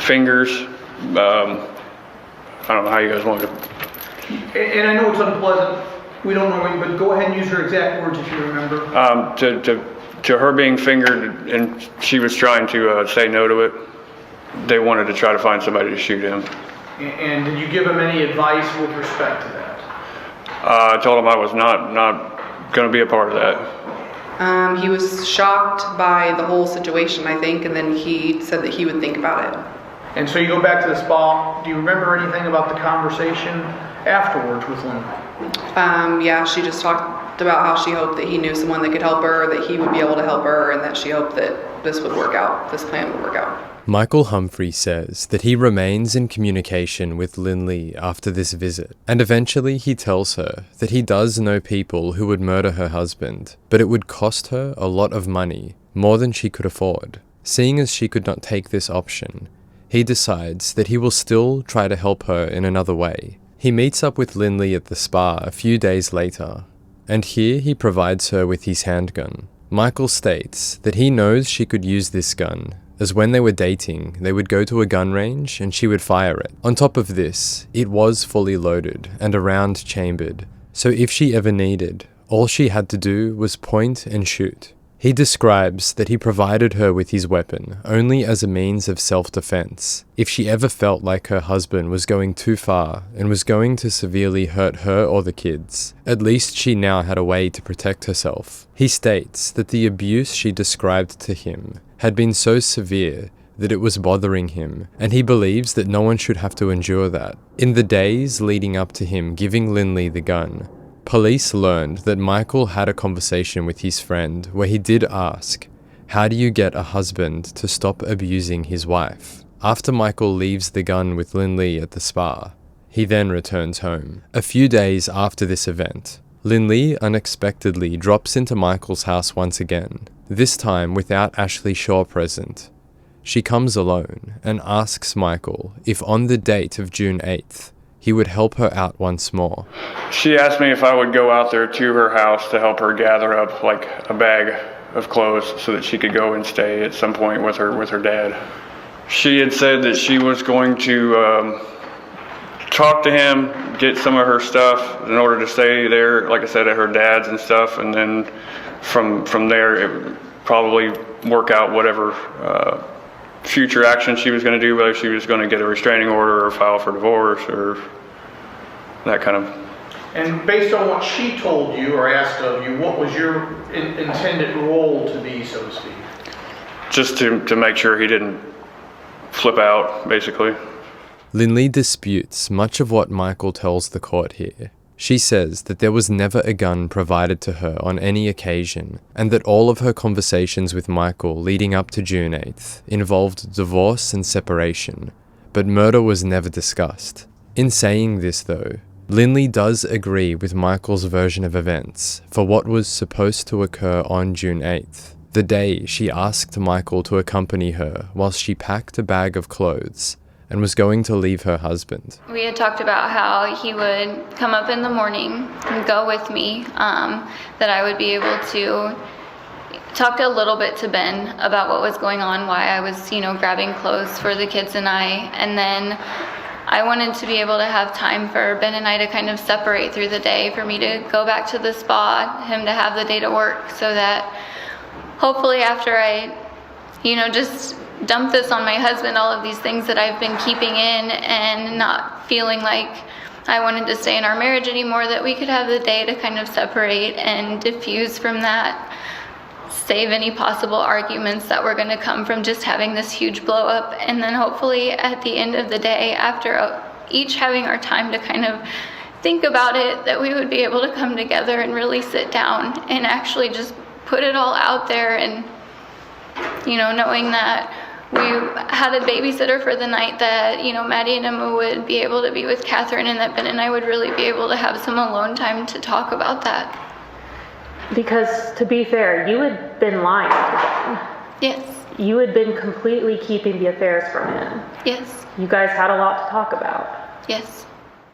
fingers. I don't know how you guys want to. And I know it's unpleasant. We don't know, but go ahead and use her exact words if you remember. To her being fingered, and she was trying to say no to it. They wanted to try to find somebody to shoot him. And did you give him any advice with respect to that? I told him I was not going to be a part of that. He was shocked by the whole situation, I think, and then he said that he would think about it. And so you go back to the spa. Do you remember anything about the conversation afterwards with Lindley? Yeah, she just talked about how she hoped that he knew someone that could help her, that he would be able to help her, and that she hoped that this would work out, this plan would work out. Michael Humphrey says that he remains in communication with Lindley after this visit, and eventually he tells her that he does know people who would murder her husband, but it would cost her a lot of money, more than she could afford. Seeing as she could not take this option, he decides that he will still try to help her in another way. He meets up with Lindley at the spa a few days later, and here he provides her with his handgun. Michael states that he knows she could use this gun, as when they were dating, they would go to a gun range and she would fire it. On top of this, it was fully loaded and a round chambered, so if she ever needed, all she had to do was point and shoot. He describes that he provided her with his weapon only as a means of self-defense. If she ever felt like her husband was going too far and was going to severely hurt her or the kids, at least she now had a way to protect herself. He states that the abuse she described to him had been so severe that it was bothering him, and he believes that no one should have to endure that. In the days leading up to him giving Lindley the gun, police learned that Michael had a conversation with his friend where he did ask, "How do you get a husband to stop abusing his wife?" After Michael leaves the gun with Lindley at the spa, he then returns home. A few days after this event, Lindley unexpectedly drops into Michael's house once again, this time without Ashley Shaw present. She comes alone and asks Michael if on the date of June 8th, he would help her out once more. She asked me if I would go out there to her house to help her gather up like a bag of clothes so that she could go and stay at some point with her dad. She had said that she was going to talk to him, get some of her stuff in order to stay there, like I said, at her dad's and stuff, and then from there it would probably work out whatever future action she was going to do, whether she was going to get a restraining order or file for divorce or that kind of. And based on what she told you or asked of you, what was your intended role to be, so to speak? Just to make sure he didn't flip out, basically. Lindley disputes much of what Michael tells the court here. She says that there was never a gun provided to her on any occasion, and that all of her conversations with Michael leading up to June 8th involved divorce and separation, but murder was never discussed. In saying this though, Lindley does agree with Michael's version of events for what was supposed to occur on June 8th, the day she asked Michael to accompany her whilst she packed a bag of clothes and was going to leave her husband. We had talked about how he would come up in the morning and go with me, that I would be able to talk a little bit to Ben about what was going on, why I was, grabbing clothes for the kids and I, and then I wanted to be able to have time for Ben and I to kind of separate through the day, for me to go back to the spa, him to have the day to work, so that hopefully after I, just dump this on my husband, all of these things that I've been keeping in and not feeling like I wanted to stay in our marriage anymore, that we could have the day to kind of separate and diffuse from that, save any possible arguments that were going to come from just having this huge blow up, and then hopefully at the end of the day, after each having our time to kind of think about it, that we would be able to come together and really sit down and actually just put it all out there, and knowing that we had a babysitter for the night, that, Maddie and Emma would be able to be with Catherine, and that Ben and I would really be able to have some alone time to talk about that. Because to be fair, you had been lying to Ben. Yes. You had been completely keeping the affairs from him. Yes. You guys had a lot to talk about. Yes.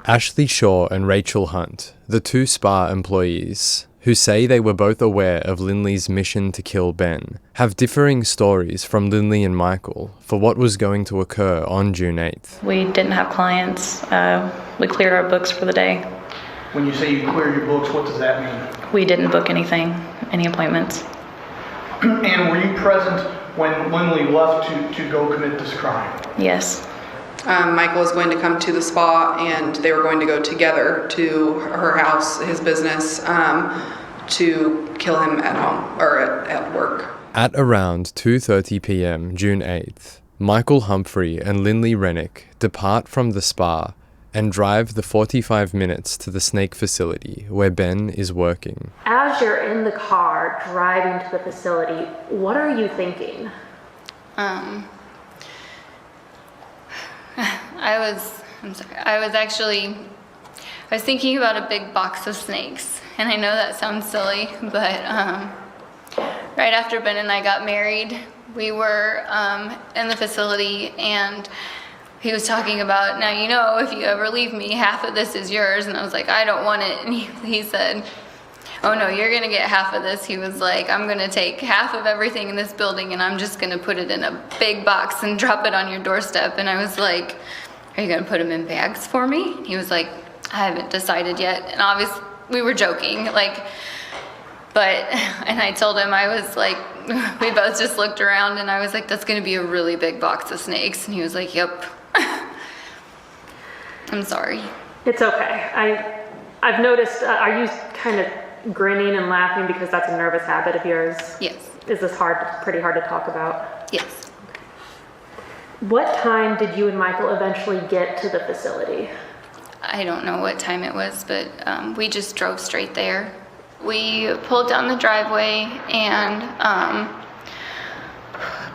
Ashley Shaw and Rachel Hunt, the two spa employees, who say they were both aware of Lindley's mission to kill Ben, have differing stories from Lindley and Michael for what was going to occur on June 8th. We didn't have clients. We cleared our books for the day. When you say you clear your books, what does that mean? We didn't book anything, any appointments. And were you present when Lindley left to go commit this crime? Yes. Michael was going to come to the spa, and they were going to go together to her house, his business, to kill him at home or at work. At around 2:30 p.m. June 8th, Michael Humphrey and Lindley Renick depart from the spa and drive the 45 minutes to the snake facility where Ben is working. As you're in the car driving to the facility, what are you thinking? I was thinking about a big box of snakes, and I know that sounds silly, but right after Ben and I got married, we were in the facility, and he was talking about, now, if you ever leave me, half of this is yours, and I was like, I don't want it, and he said, oh no, you're gonna get half of this. He was like, I'm gonna take half of everything in this building, and I'm just gonna put it in a big box and drop it on your doorstep. And I was like, are you gonna put them in bags for me? He was like, I haven't decided yet. And obviously we were joking, like, and I told him, I was like, we both just looked around and I was like, that's going to be a really big box of snakes. And he was like, yep. I'm sorry. It's okay. I've noticed, are you kind of grinning and laughing because that's a nervous habit of yours? Yes. Is this pretty hard to talk about? Yes. What time did you and Michael eventually get to the facility? I don't know what time it was, but we just drove straight there. We pulled down the driveway and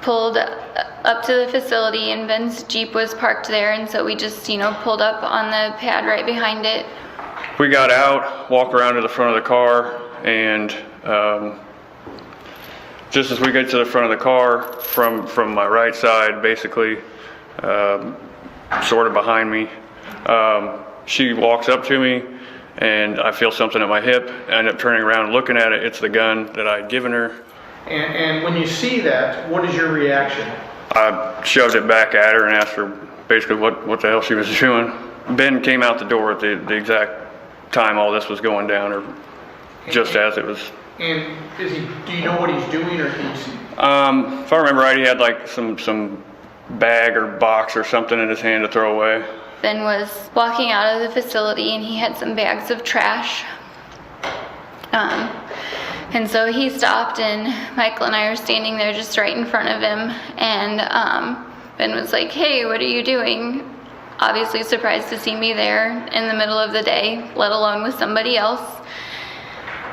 pulled up to the facility, and Ben's Jeep was parked there, and so we just, pulled up on the pad right behind it. We got out, walked around to the front of the car, and just as we get to the front of the car, from my right side, basically, sort of behind me, she walks up to me, and I feel something at my hip. I end up turning around and looking at it. It's the gun that I had given her. And when you see that, what is your reaction? I shoved it back at her and asked her basically what the hell she was doing. Ben came out the door at the exact time all this was going down, or just as it was. And do you know what he's doing, or can you see? If I remember right, he had like some bag or box or something in his hand to throw away. Ben was walking out of the facility and he had some bags of trash. And so he stopped, and Michael and I are standing there just right in front of him, and Ben was like, hey, what are you doing? Obviously surprised to see me there in the middle of the day, let alone with somebody else.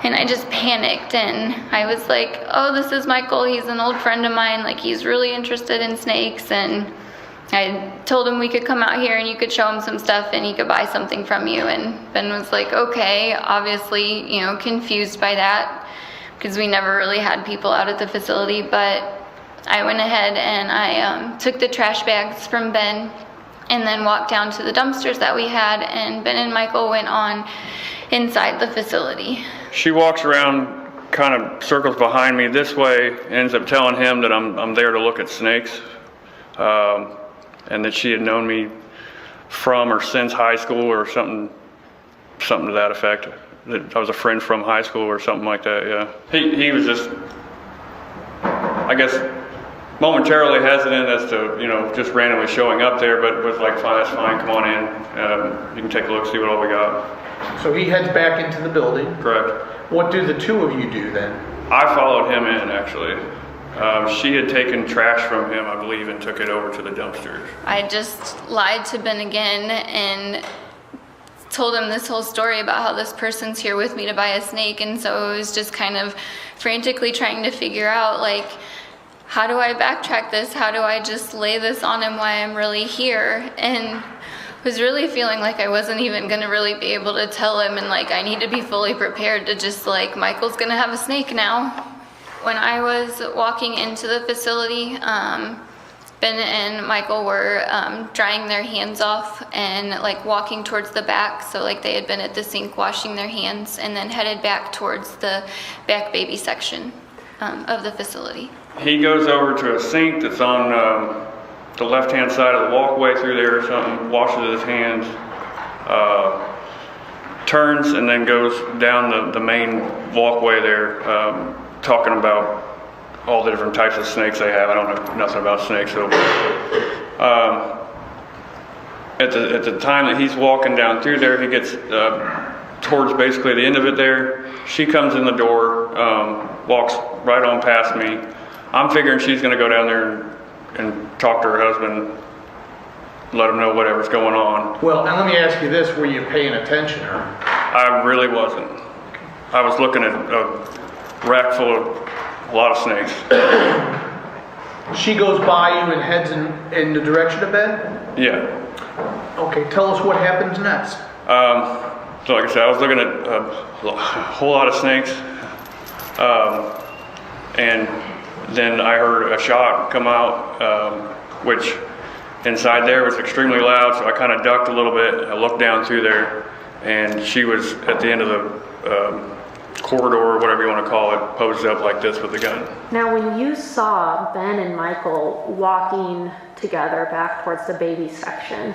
And I just panicked, and I was like, oh, this is Michael, he's an old friend of mine, like he's really interested in snakes, and I told him we could come out here and you could show him some stuff and he could buy something from you. And Ben was like, okay, obviously, confused by that because we never really had people out at the facility. But I went ahead and I took the trash bags from Ben and then walked down to the dumpsters that we had, and Ben and Michael went on inside the facility. She walks around, kind of circles behind me this way, ends up telling him that I'm there to look at snakes. And that she had known me from or since high school or something to that effect. That I was a friend from high school or something like that, yeah. He was just, I guess, momentarily hesitant as to, just randomly showing up there, but was like, fine, that's fine, come on in. You can take a look, see what all we got. So he heads back into the building. Correct. What do the two of you do then? I followed him in, actually. She had taken trash from him, I believe, and took it over to the dumpsters. I just lied to Ben again and told him this whole story about how this person's here with me to buy a snake, and so it was just kind of frantically trying to figure out, like, how do I backtrack this? How do I just lay this on him why I'm really here? And was really feeling like I wasn't even going to really be able to tell him, and like I need to be fully prepared to just like, Michael's going to have a snake now. When I was walking into the facility, Ben and Michael were drying their hands off and like walking towards the back. So like they had been at the sink washing their hands and then headed back towards the back baby section of the facility. He goes over to a sink that's on the left-hand side of the walkway through there or something, washes his hands, turns and then goes down the main walkway there, talking about all the different types of snakes they have. I don't know nothing about snakes, so at the time that he's walking down through there, he gets towards basically the end of it there. She comes in the door, walks right on past me. I'm figuring she's going to go down there and talk to her husband, let him know whatever's going on. Well, now let me ask you this, were you paying attention to her? I really wasn't. I was looking at a rack full of a lot of snakes. She goes by you and heads in the direction of Ben? Yeah. Okay, tell us what happens next. So like I said, I was looking at a whole lot of snakes. And then I heard a shot come out, which inside there was extremely loud, so I kind of ducked a little bit. I looked down through there, and she was at the end of the corridor, or whatever you want to call it, posed up like this with the gun. Now, when you saw Ben and Michael walking together back towards the baby section,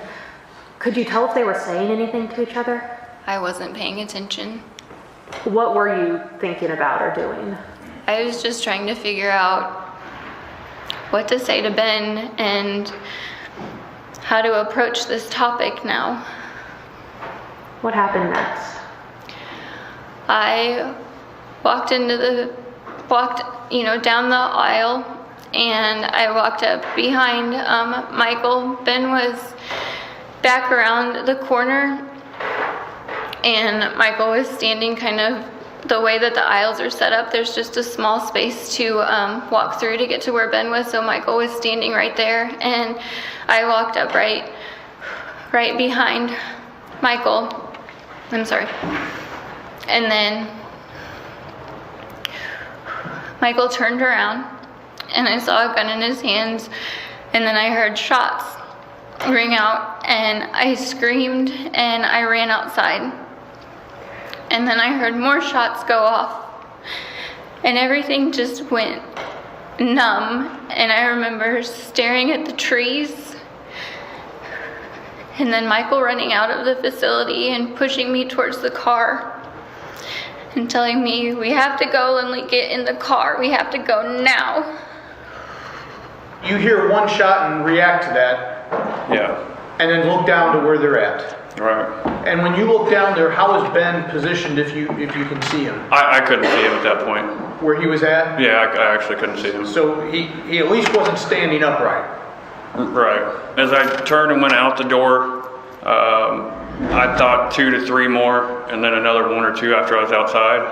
could you tell if they were saying anything to each other? I wasn't paying attention. What were you thinking about or doing? I was just trying to figure out what to say to Ben and how to approach this topic now. What happened next? I walked down the aisle, and I walked up behind Michael. Ben was back around the corner, and Michael was standing kind of the way that the aisles are set up. There's just a small space to walk through to get to where Ben was, so Michael was standing right there, and I walked up right behind Michael. I'm sorry. And then Michael turned around, and I saw a gun in his hands, and then I heard shots ring out, and I screamed, and I ran outside. And then I heard more shots go off, and everything just went numb, and I remember staring at the trees, and then Michael running out of the facility and pushing me towards the car and telling me, "We have to go, Lindley, get in the car. We have to go now." You hear one shot and react to that. Yeah. And then look down to where they're at. Right. And when you look down there, how is Ben positioned if you can see him? I couldn't see him at that point. Where he was at? Yeah, I actually couldn't see him. So he at least wasn't standing upright. Right. As I turned and went out the door, I thought 2 to 3 more, and then another 1 or 2 after I was outside.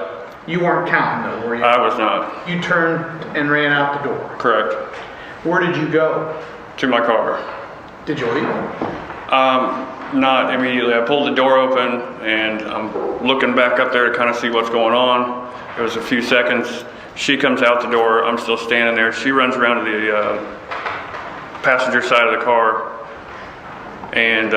You weren't counting though, were you? I was not. You turned and ran out the door. Correct. Where did you go? To my car. Did you leave? Not immediately. I pulled the door open, and I'm looking back up there to kind of see what's going on. It was a few seconds. She comes out the door. I'm still standing there. She runs around to the passenger side of the car and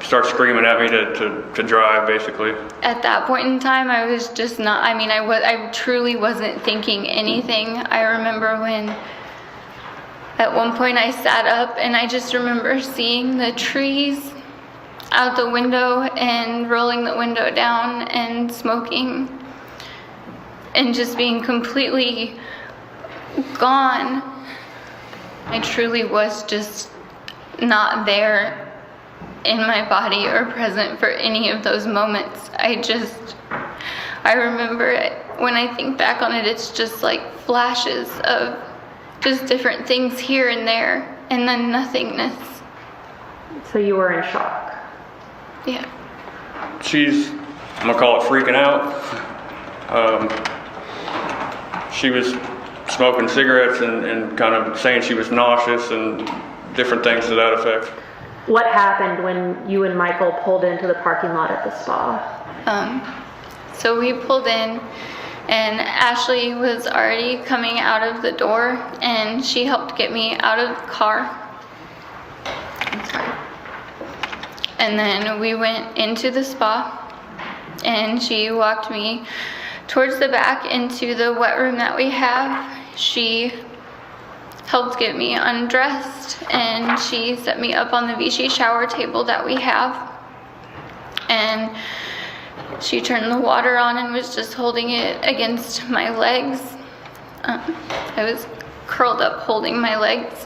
starts screaming at me to drive, basically. At that point in time, I was just not, I truly wasn't thinking anything. I remember when at one point I sat up, and I just remember seeing the trees out the window and rolling the window down and smoking and just being completely gone. I truly was just not there in my body or present for any of those moments. I remember it, when I think back on it, it's just like flashes of just different things here and there, and then nothingness. So you were in shock? Yeah. She's, I'm gonna call it freaking out. She was smoking cigarettes and kind of saying she was nauseous and different things to that effect. What happened when you and Michael pulled into the parking lot at the spa? So we pulled in, and Ashley was already coming out of the door, and she helped get me out of the car. I'm sorry. And then we went into the spa, and she walked me towards the back into the wet room that we have. She helped get me undressed, and she set me up on the Vichy shower table that we have. And she turned the water on and was just holding it against my legs. I was curled up holding my legs.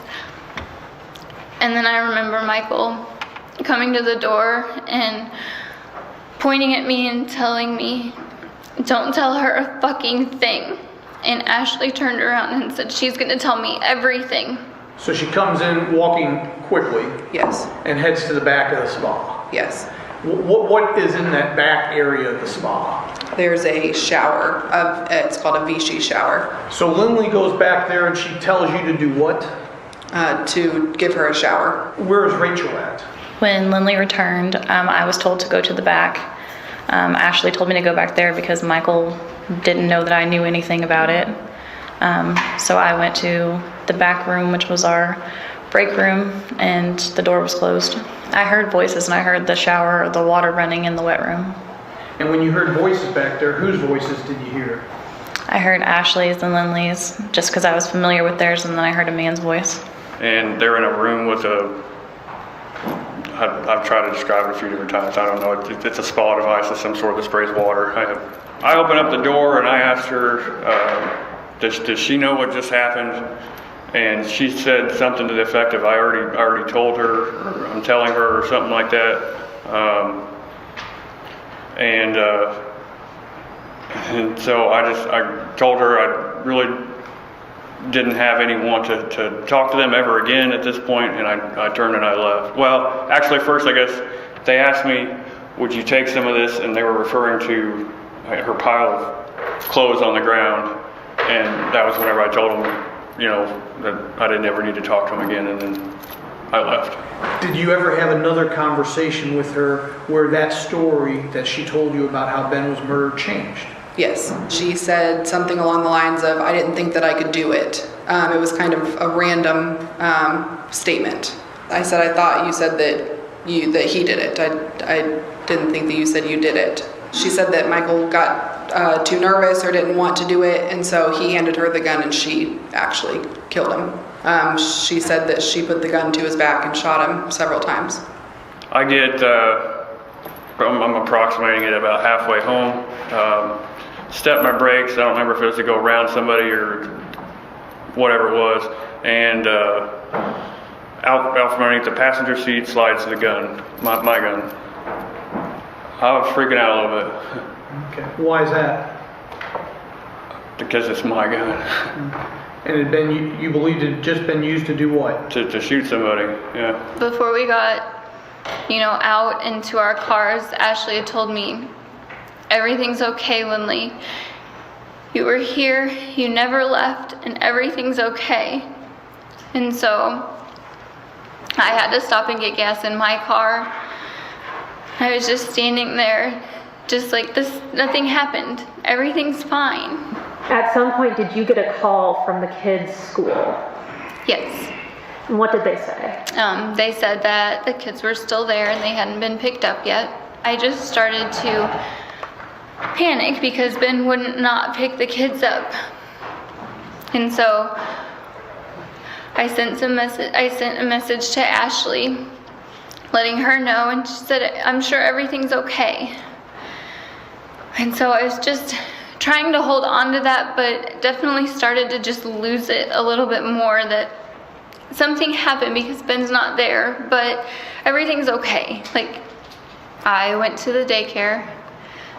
And then I remember Michael coming to the door and pointing at me and telling me, "Don't tell her a fucking thing." And Ashley turned around and said, "She's gonna tell me everything." So she comes in walking quickly. Yes. And heads to the back of the spa. Yes. What is in that back area of the spa? There's a shower. It's called a Vichy shower. So Lindley goes back there and she tells you to do what? To give her a shower. Where is Rachel at? When Lindley returned, I was told to go to the back. Ashley told me to go back there because Michael didn't know that I knew anything about it. So I went to the back room, which was our break room, and the door was closed. I heard voices, and I heard the shower, the water running in the wet room. And when you heard voices back there, whose voices did you hear? I heard Ashley's and Lindley's, just because I was familiar with theirs, and then I heard a man's voice. And they're in a room with I've tried to describe it a few different times. I don't know. It's a spa device. It's some sort that sprays water. I opened up the door and I asked her, does she know what just happened? And she said something to the effect of, I already told her, or I'm telling her, or something like that. And so I told her I really didn't have anyone to talk to them ever again at this point, and I turned and I left. Well, actually, first, I guess, they asked me, would you take some of this? And they were referring to her pile of clothes on the ground, and that was whenever I told them, that I didn't ever need to talk to them again, and then I left. Did you ever have another conversation with her where that story that she told you about how Ben was murdered changed? Yes. She said something along the lines of, I didn't think that I could do it. It was kind of a random statement. I said, I thought you said that he did it. I didn't think that you said you did it. She said that Michael got too nervous or didn't want to do it, and so he handed her the gun and she actually killed him. She said that she put the gun to his back and shot him several times. I get, I'm approximating it about halfway home. Stepped my brakes. I don't remember if it was to go around somebody or whatever it was. And out from underneath the passenger seat slides the gun, my gun. I was freaking out a little bit. Okay. Why is that? Because it's my gun. And it had been, you believed it had just been used to do what? To shoot somebody, yeah. Before we got, out into our cars, Ashley had told me, everything's okay, Lindley. You were here, you never left, and everything's okay. And so I had to stop and get gas in my car. I was just standing there, just like this, nothing happened. Everything's fine. At some point, did you get a call from the kids' school? Yes. And what did they say? They said that the kids were still there and they hadn't been picked up yet. I just started to panic because Ben wouldn't not pick the kids up. And so I sent a message to Ashley, letting her know, and she said, I'm sure everything's okay. And so I was just trying to hold on to that, but definitely started to just lose it a little bit more, that something happened because Ben's not there, but everything's okay. Like, I went to the daycare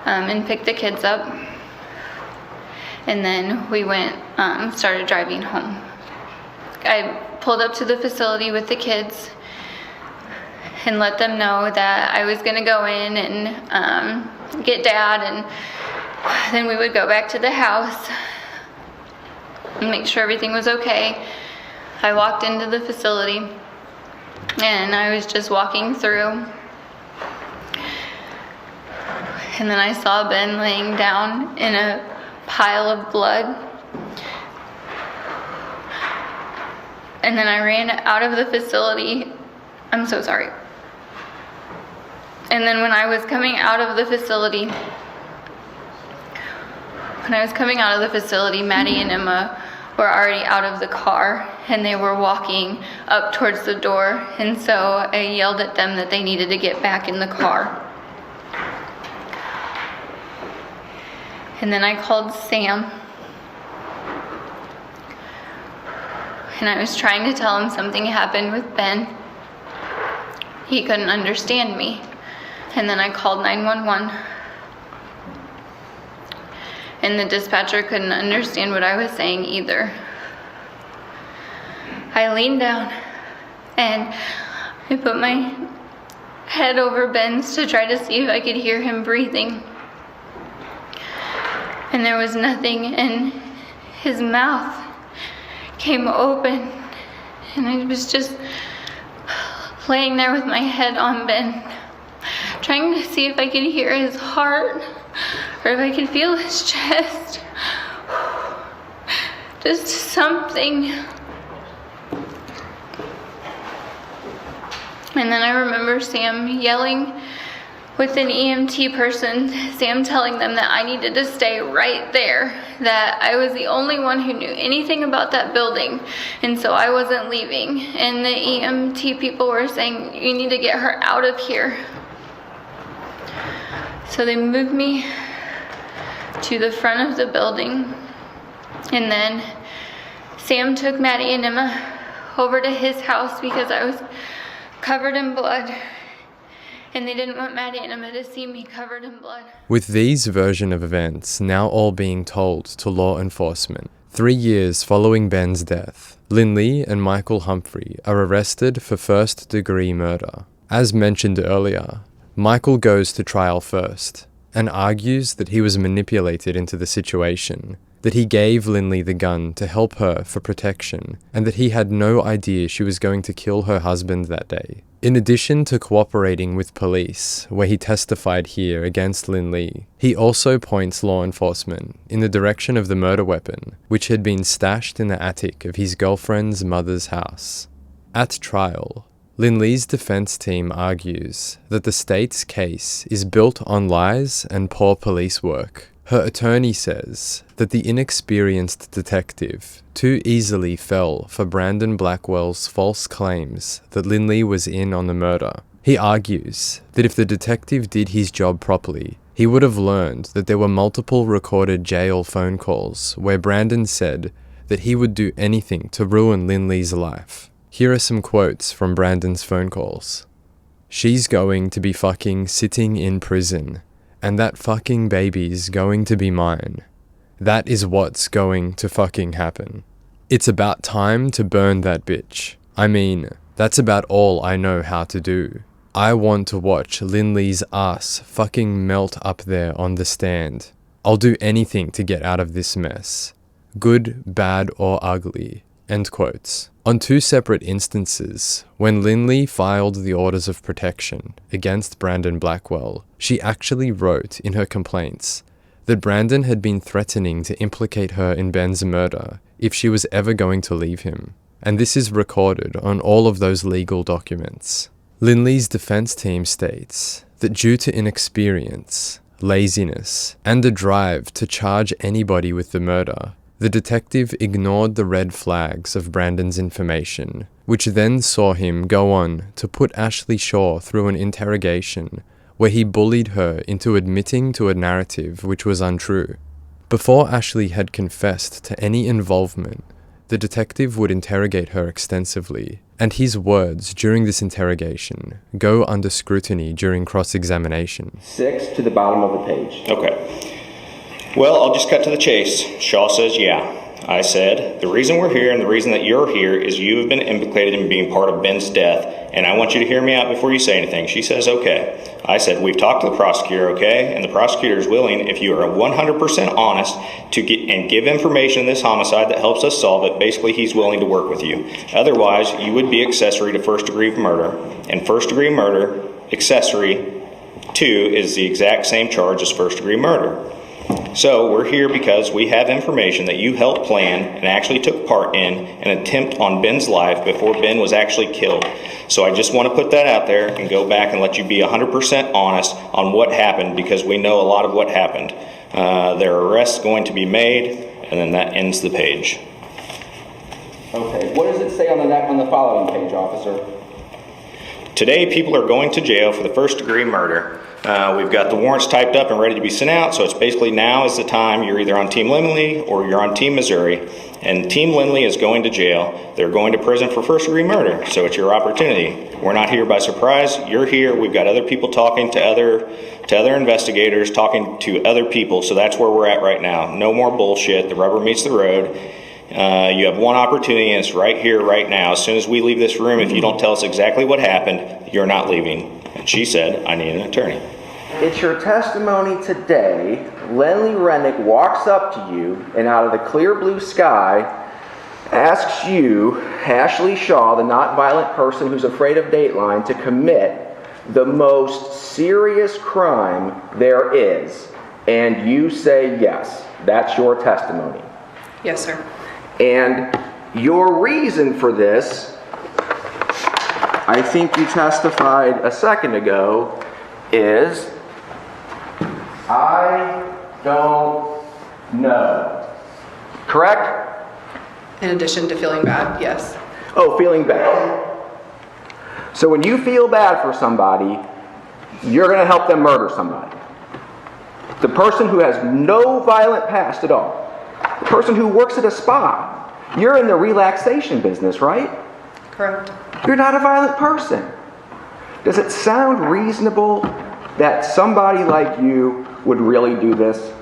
and picked the kids up, and then we went, started driving home. I pulled up to the facility with the kids and let them know that I was gonna go in and get Dad, and then we would go back to the house and make sure everything was okay. I walked into the facility and I was just walking through, and then I saw Ben laying down in a pile of blood. And then I ran out of the facility. I'm so sorry. And then when I was coming out of the facility, Maddie and Emma were already out of the car and they were walking up towards the door. And so I yelled at them that they needed to get back in the car. And then I called Sam. And I was trying to tell him something happened with Ben. He couldn't understand me. And then I called 911. And the dispatcher couldn't understand what I was saying either. I leaned down and I put my head over Ben's to try to see if I could hear him breathing. And there was nothing, and his mouth came open, and I was just laying there with my head on Ben, trying to see if I could hear his heart or if I could feel his chest. Just something. And then I remember Sam yelling with an EMT person, Sam telling them that I needed to stay right there, that I was the only one who knew anything about that building, and so I wasn't leaving. And the EMT people were saying, you need to get her out of here. So they moved me to the front of the building, and then Sam took Maddie and Emma over to his house because I was covered in blood. And they didn't want Maddie and Emma to see me covered in blood. With these version of events now all being told to law enforcement, 3 years following Ben's death, Lindley and Michael Humphrey are arrested for first-degree murder. As mentioned earlier, Michael goes to trial first and argues that he was manipulated into the situation, that he gave Lindley the gun to help her for protection, and that he had no idea she was going to kill her husband that day. In addition to cooperating with police, where he testified here against Lindley, he also points law enforcement in the direction of the murder weapon, which had been stashed in the attic of his girlfriend's mother's house. At trial, Lindley's defense team argues that the state's case is built on lies and poor police work. Her attorney says that the inexperienced detective too easily fell for Brandon Blackwell's false claims that Lindley was in on the murder. He argues that if the detective did his job properly, he would have learned that there were multiple recorded jail phone calls where Brandon said that he would do anything to ruin Lindley's life. Here are some quotes from Brandon's phone calls. "She's going to be fucking sitting in prison. And that fucking baby's going to be mine. That is what's going to fucking happen. It's about time to burn that bitch. I mean, that's about all I know how to do. I want to watch Lindley's ass fucking melt up there on the stand. I'll do anything to get out of this mess. Good, bad, or ugly." End quotes. On 2 separate instances, when Lindley filed the orders of protection against Brandon Blackwell, she actually wrote in her complaints that Brandon had been threatening to implicate her in Ben's murder if she was ever going to leave him, and this is recorded on all of those legal documents. Lindley's defense team states that due to inexperience, laziness, and a drive to charge anybody with the murder, the detective ignored the red flags of Brandon's information, which then saw him go on to put Ashley Shaw through an interrogation where he bullied her into admitting to a narrative which was untrue. Before Ashley had confessed to any involvement, the detective would interrogate her extensively, and his words during this interrogation go under scrutiny during cross-examination. 6 to the bottom of the page. Okay. Well, I'll just cut to the chase. Shaw says, yeah. I said, the reason we're here and the reason that you're here is you have been implicated in being part of Ben's death, and I want you to hear me out before you say anything. She says, okay. I said, we've talked to the prosecutor, okay? And the prosecutor is willing, if you are 100% honest, to get and give information in this homicide that helps us solve it. Basically, he's willing to work with you. Otherwise, you would be accessory to first-degree murder, and first-degree murder, accessory to, is the exact same charge as first-degree murder. So we're here because we have information that you helped plan and actually took part in an attempt on Ben's life before Ben was actually killed. So I just want to put that out there and go back and let you be 100% honest on what happened, because we know a lot of what happened. There are arrests going to be made, and then that ends the page. Okay, what does it say on the following page, officer? Today, people are going to jail for the first-degree murder. We've got the warrants typed up and ready to be sent out, so it's basically now is the time. You're either on Team Lindley or you're on Team Missouri, and Team Lindley is going to jail. They're going to prison for first-degree murder, so it's your opportunity. We're not here by surprise. You're here. We've got other people talking to other investigators, talking to other people, so that's where we're at right now. No more bullshit. The rubber meets the road. You have one opportunity, and it's right here, right now. As soon as we leave this room, if you don't tell us exactly what happened, you're not leaving. And she said, I need an attorney. It's your testimony today. Lindley Rennick walks up to you and out of the clear blue sky asks you, Ashley Shaw, the not violent person who's afraid of Dateline, to commit the most serious crime there is. And you say yes. That's your testimony. Yes, sir. And your reason for this, I think you testified a second ago, is, I don't know. Correct? In addition to feeling bad, yes. Oh, feeling bad. So when you feel bad for somebody, you're going to help them murder somebody. The person who has no violent past at all. The person who works at a spa. You're in the relaxation business, right? Correct. You're not a violent person. Does it sound reasonable that somebody like you would really do this?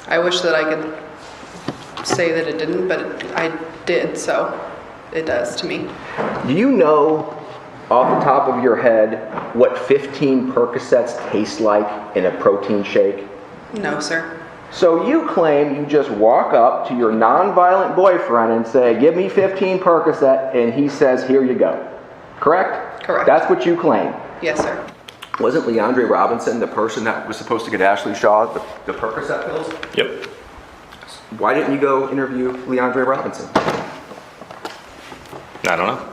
I wish that I could say that it didn't, but I did, so it does to me. Do you know off the top of your head what 15 Percocets taste like in a protein shake? No, sir. So you claim you just walk up to your non-violent boyfriend and say, give me 15 Percocet, and he says, here you go. Correct? Correct. That's what you claim. Yes, sir. Wasn't Leandre Robinson the person that was supposed to get Ashley Shaw the Percocet pills? Yep. Why didn't you go interview Leandre Robinson? I don't know.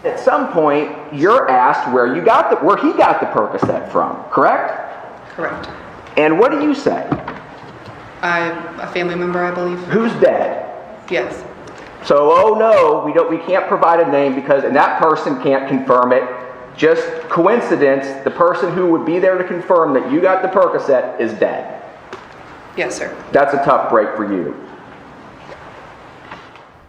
At some point, you're asked where he got the Percocet from, correct? Correct. And what do you say? A family member, I believe. Who's dead? Yes. So, oh no, we can't provide a name and that person can't confirm it. Just coincidence, the person who would be there to confirm that you got the Percocet is dead. Yes, sir. That's a tough break for you.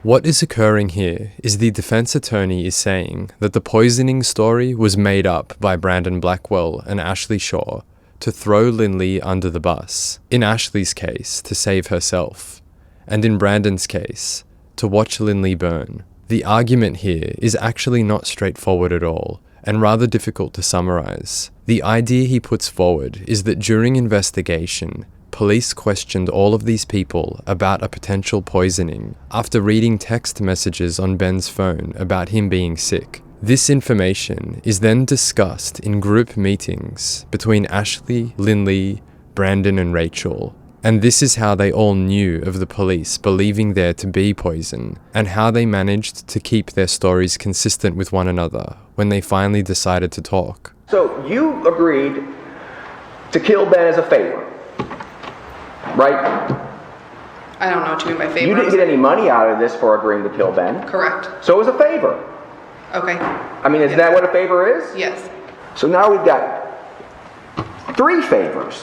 What is occurring here is the defense attorney is saying that the poisoning story was made up by Brandon Blackwell and Ashley Shaw to throw Lindley under the bus, in Ashley's case to save herself, and in Brandon's case to watch Lindley burn. The argument here is actually not straightforward at all, and rather difficult to summarize. The idea he puts forward is that during investigation, police questioned all of these people about a potential poisoning after reading text messages on Ben's phone about him being sick. This information is then discussed in group meetings between Ashley, Lindley, Brandon, and Rachel. And this is how they all knew of the police believing there to be poison, and how they managed to keep their stories consistent with one another when they finally decided to talk. So you agreed to kill Ben as a favor, right? I don't know what you mean by favor. You didn't get any money out of this for agreeing to kill Ben. Correct. So it was a favor. Okay. I mean, isn't that what a favor is? Yes. So now we've got 3 favors.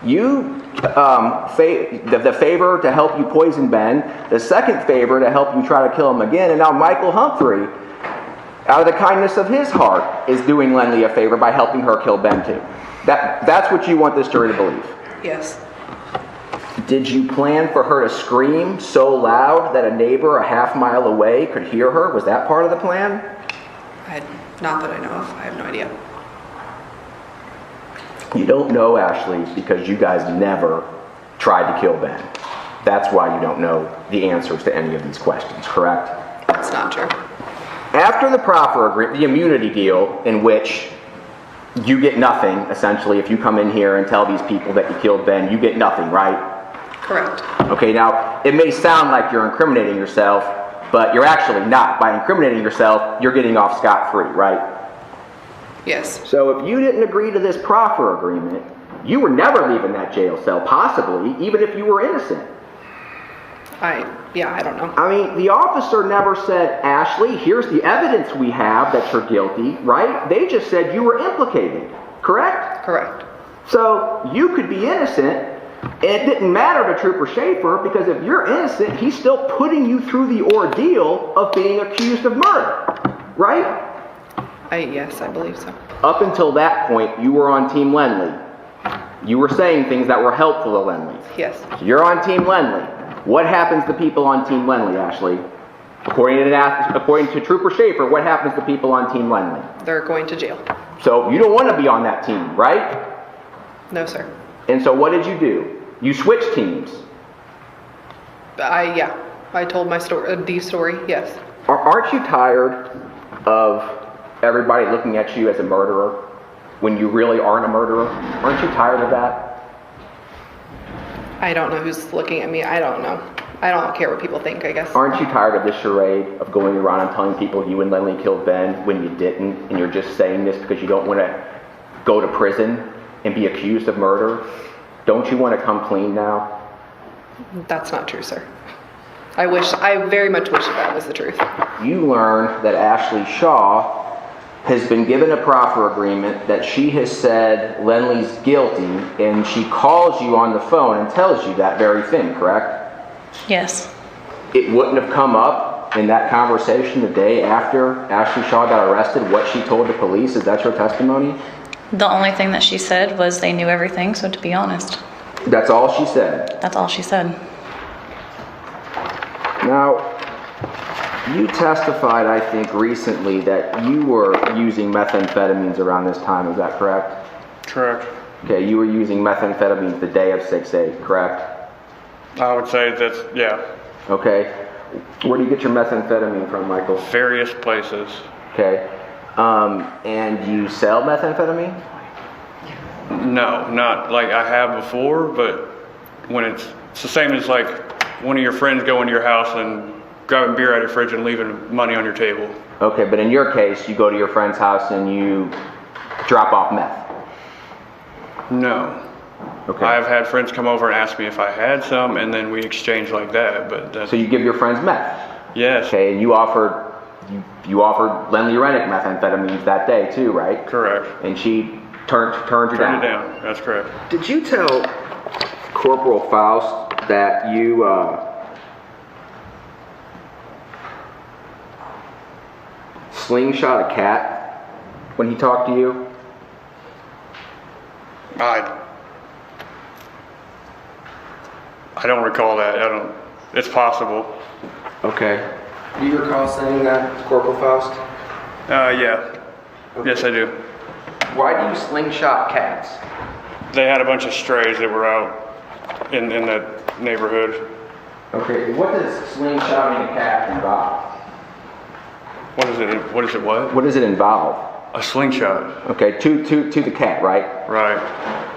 You, the favor to help you poison Ben, the second favor to help you try to kill him again, and now Michael Humphrey, out of the kindness of his heart, is doing Lindley a favor by helping her kill Ben too. That's what you want this jury to believe. Yes. Did you plan for her to scream so loud that a neighbor a half mile away could hear her? Was that part of the plan? Not that I know of. I have no idea. You don't know, Ashley, because you guys never tried to kill Ben. That's why you don't know the answers to any of these questions, correct? That's not true. After the proffer agreement, the immunity deal, in which you get nothing, essentially, if you come in here and tell these people that you killed Ben, you get nothing, right? Correct. Okay, now, it may sound like you're incriminating yourself, but you're actually not. By incriminating yourself, you're getting off scot-free, right? Yes. So if you didn't agree to this proffer agreement, you were never leaving that jail cell, possibly, even if you were innocent. I don't know. I mean, the officer never said, Ashley, here's the evidence we have that you're guilty, right? They just said you were implicated, correct? Correct. So you could be innocent, and it didn't matter to Trooper Schaefer, because if you're innocent, he's still putting you through the ordeal of being accused of murder, right? Yes, I believe so. Up until that point, you were on Team Lindley. You were saying things that were helpful to Lindley. Yes. So you're on Team Lindley. What happens to people on Team Lindley, Ashley? According to Trooper Schaefer, what happens to people on Team Lindley? They're going to jail. So you don't want to be on that team, right? No, sir. And so what did you do? You switched teams. I told my story, the story, yes. Aren't you tired of everybody looking at you as a murderer when you really aren't a murderer? Aren't you tired of that? I don't know who's looking at me. I don't know. I don't care what people think, I guess. Aren't you tired of this charade of going around and telling people you and Lindley killed Ben when you didn't, and you're just saying this because you don't want to go to prison and be accused of murder? Don't you want to come clean now? That's not true, sir. I very much wish that was the truth. You learn that Ashley Shaw has been given a proffer agreement, that she has said Lindley's guilty, and she calls you on the phone and tells you that very thing, correct? Yes. It wouldn't have come up in that conversation the day after Ashley Shaw got arrested, what she told the police? Is that your testimony? The only thing that she said was they knew everything, so to be honest. That's all she said? That's all she said. Now, you testified, I think, recently that you were using methamphetamines around this time, is that correct? Correct. Okay, you were using methamphetamines the day of 6/8, correct? I would say that's, yeah. Okay. Where do you get your methamphetamine from, Michael? Various places. Okay. And you sell methamphetamine? No, not like I have before, but when it's the same as like one of your friends going to your house and grabbing beer out of your fridge and leaving money on your table. Okay, but in your case, you go to your friend's house and you drop off meth? No. Okay. I've had friends come over and ask me if I had some, and then we exchange like that. But that's, so you give your friends meth? Yes. Okay, and you offered Lindley Rennick methamphetamines that day too, right? Correct. And she turned you down? Turned it down. That's correct. Did you tell Corporal Faust that you slingshot a cat when he talked to you? I don't recall that. It's possible. Okay. Do you recall saying that, Corporal Faust? Yeah. Okay. Yes, I do. Why do you slingshot cats? They had a bunch of strays that were out in that neighborhood. Okay, what does slingshotting a cat involve? What is it? What does it involve? A slingshot. Okay, to the cat, right? Right.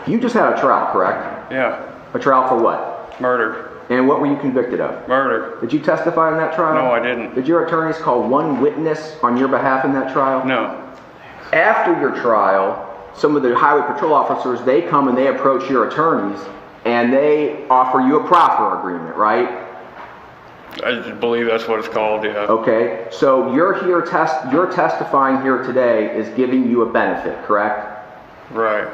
You just had a trial, correct? Yeah. A trial for what? Murder. And what were you convicted of? Murder. Did you testify in that trial? No, I didn't. Did your attorneys call one witness on your behalf in that trial? No. After your trial, some of the highway patrol officers, they come and they approach your attorneys and they offer you a proffer agreement, right? I believe that's what it's called, yeah. Okay, so you're testifying here today is giving you a benefit, correct? Right.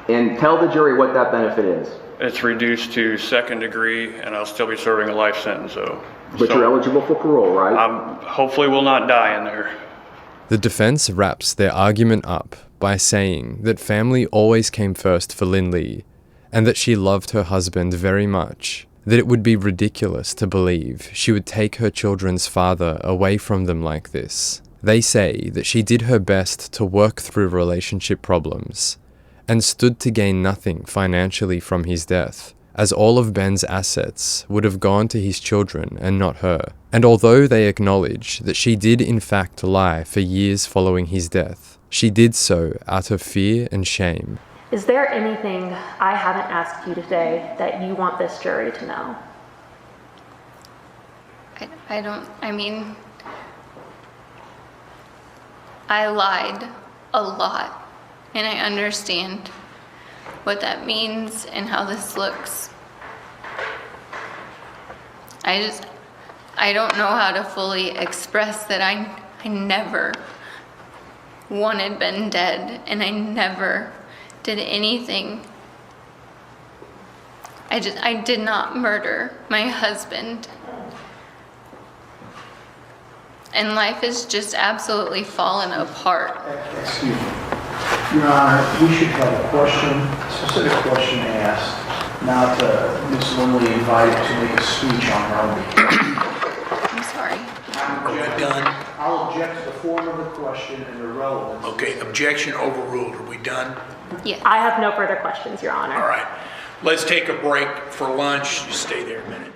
And tell the jury what that benefit is. It's reduced to second degree, and I'll still be serving a life sentence, so. But you're eligible for parole, right? Hopefully will not die in there. The defense wraps their argument up by saying that family always came first for Lindley, and that she loved her husband very much, that it would be ridiculous to believe she would take her children's father away from them like this. They say that she did her best to work through relationship problems, and stood to gain nothing financially from his death, as all of Ben's assets would have gone to his children and not her. And although they acknowledge that she did in fact lie for years following his death, she did so out of fear and shame. Is there anything I haven't asked you today that you want this jury to know? I lied a lot. And I understand what that means and how this looks. I don't know how to fully express that I never wanted Ben dead, and I never did anything. I did not murder my husband. And life has just absolutely fallen apart. Excuse me. Your Honor, we should have a specific question asked, not Ms. Lindley invited to make a speech on her own behalf. I'm sorry. Are we done? I'll object to the form of the question and the relevance. Okay, objection overruled. Are we done? Yeah. I have no further questions, Your Honor. All right. Let's take a break for lunch. Just stay there a minute.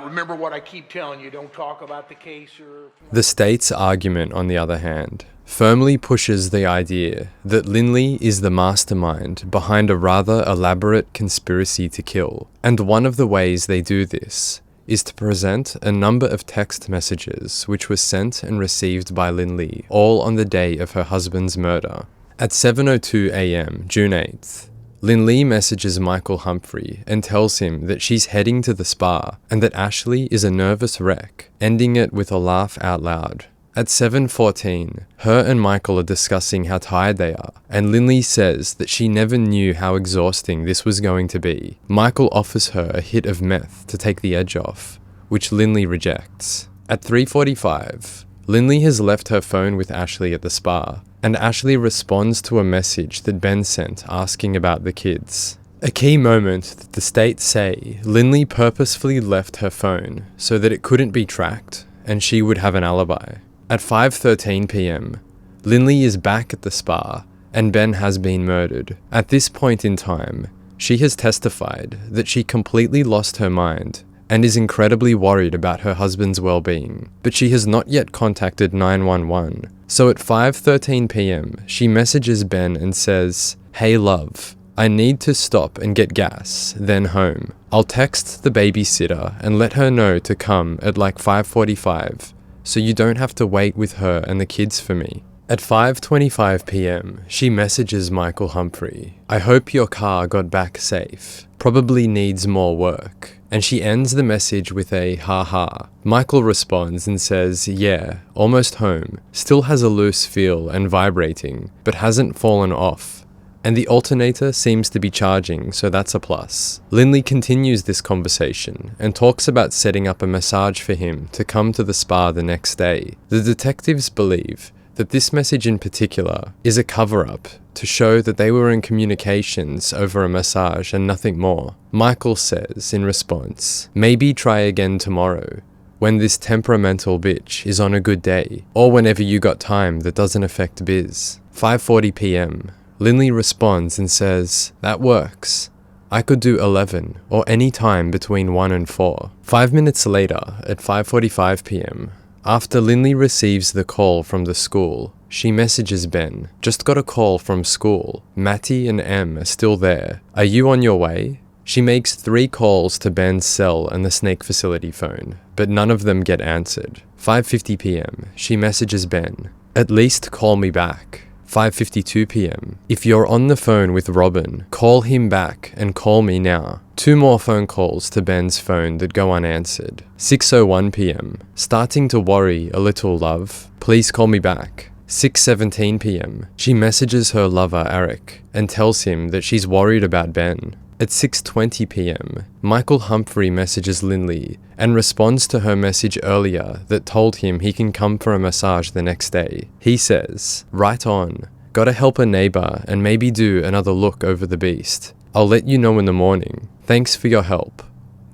Remember what I keep telling you, don't talk about the case or... The state's argument, on the other hand, firmly pushes the idea that Lindley is the mastermind behind a rather elaborate conspiracy to kill. And one of the ways they do this is to present a number of text messages which were sent and received by Lindley all on the day of her husband's murder. At 7:02 a.m., June 8th, Lindley messages Michael Humphrey and tells him that she's heading to the spa and that Ashley is a nervous wreck, ending it with a laugh out loud. At 7:14, her and Michael are discussing how tired they are, and Lindley says that she never knew how exhausting this was going to be. Michael offers her a hit of meth to take the edge off, which Lindley rejects. At 3:45, Lindley has left her phone with Ashley at the spa, and Ashley responds to a message that Ben sent asking about the kids. A key moment that the state say Lindley purposefully left her phone so that it couldn't be tracked and she would have an alibi. At 5:13 p.m, Lindley is back at the spa and Ben has been murdered. At this point in time, she has testified that she completely lost her mind and is incredibly worried about her husband's well-being, but she has not yet contacted 911. So at 5:13 p.m, she messages Ben and says, "Hey love, I need to stop and get gas, then home. I'll text the babysitter and let her know to come at like 5:45, so you don't have to wait with her and the kids for me." At 5:25 p.m, she messages Michael Humphrey, "I hope your car got back safe. Probably needs more work." And she ends the message with a ha-ha. Michael responds and says, "Yeah, almost home. Still has a loose feel and vibrating, but hasn't fallen off. And the alternator seems to be charging, so that's a plus." Lindley continues this conversation and talks about setting up a massage for him to come to the spa the next day. The detectives believe that this message in particular is a cover-up to show that they were in communications over a massage and nothing more. Michael says, in response, "Maybe try again tomorrow, when this temperamental bitch is on a good day, or whenever you got time that doesn't affect biz." 5:40 p.m, Lindley responds and says, "That works. I could do 11, or any time between 1 and 4. 5 minutes later, at 5:45 p.m, after Lindley receives the call from the school, she messages Ben, "Just got a call from school. Matty and Em are still there. Are you on your way?" She makes 3 calls to Ben's cell and the Snake facility phone, but none of them get answered. 5:50 p.m, she messages Ben, "At least call me back." 5:52 p.m, "If you're on the phone with Robin, call him back and call me now." 2 more phone calls to Ben's phone that go unanswered. 6:01 p.m, "Starting to worry a little, love. Please call me back." 6:17 p.m, she messages her lover Eric and tells him that she's worried about Ben. At 6:20 p.m, Michael Humphrey messages Lindley and responds to her message earlier that told him he can come for a massage the next day. He says, "Right on. Gotta help a neighbor and maybe do another look over the beast. I'll let you know in the morning. Thanks for your help.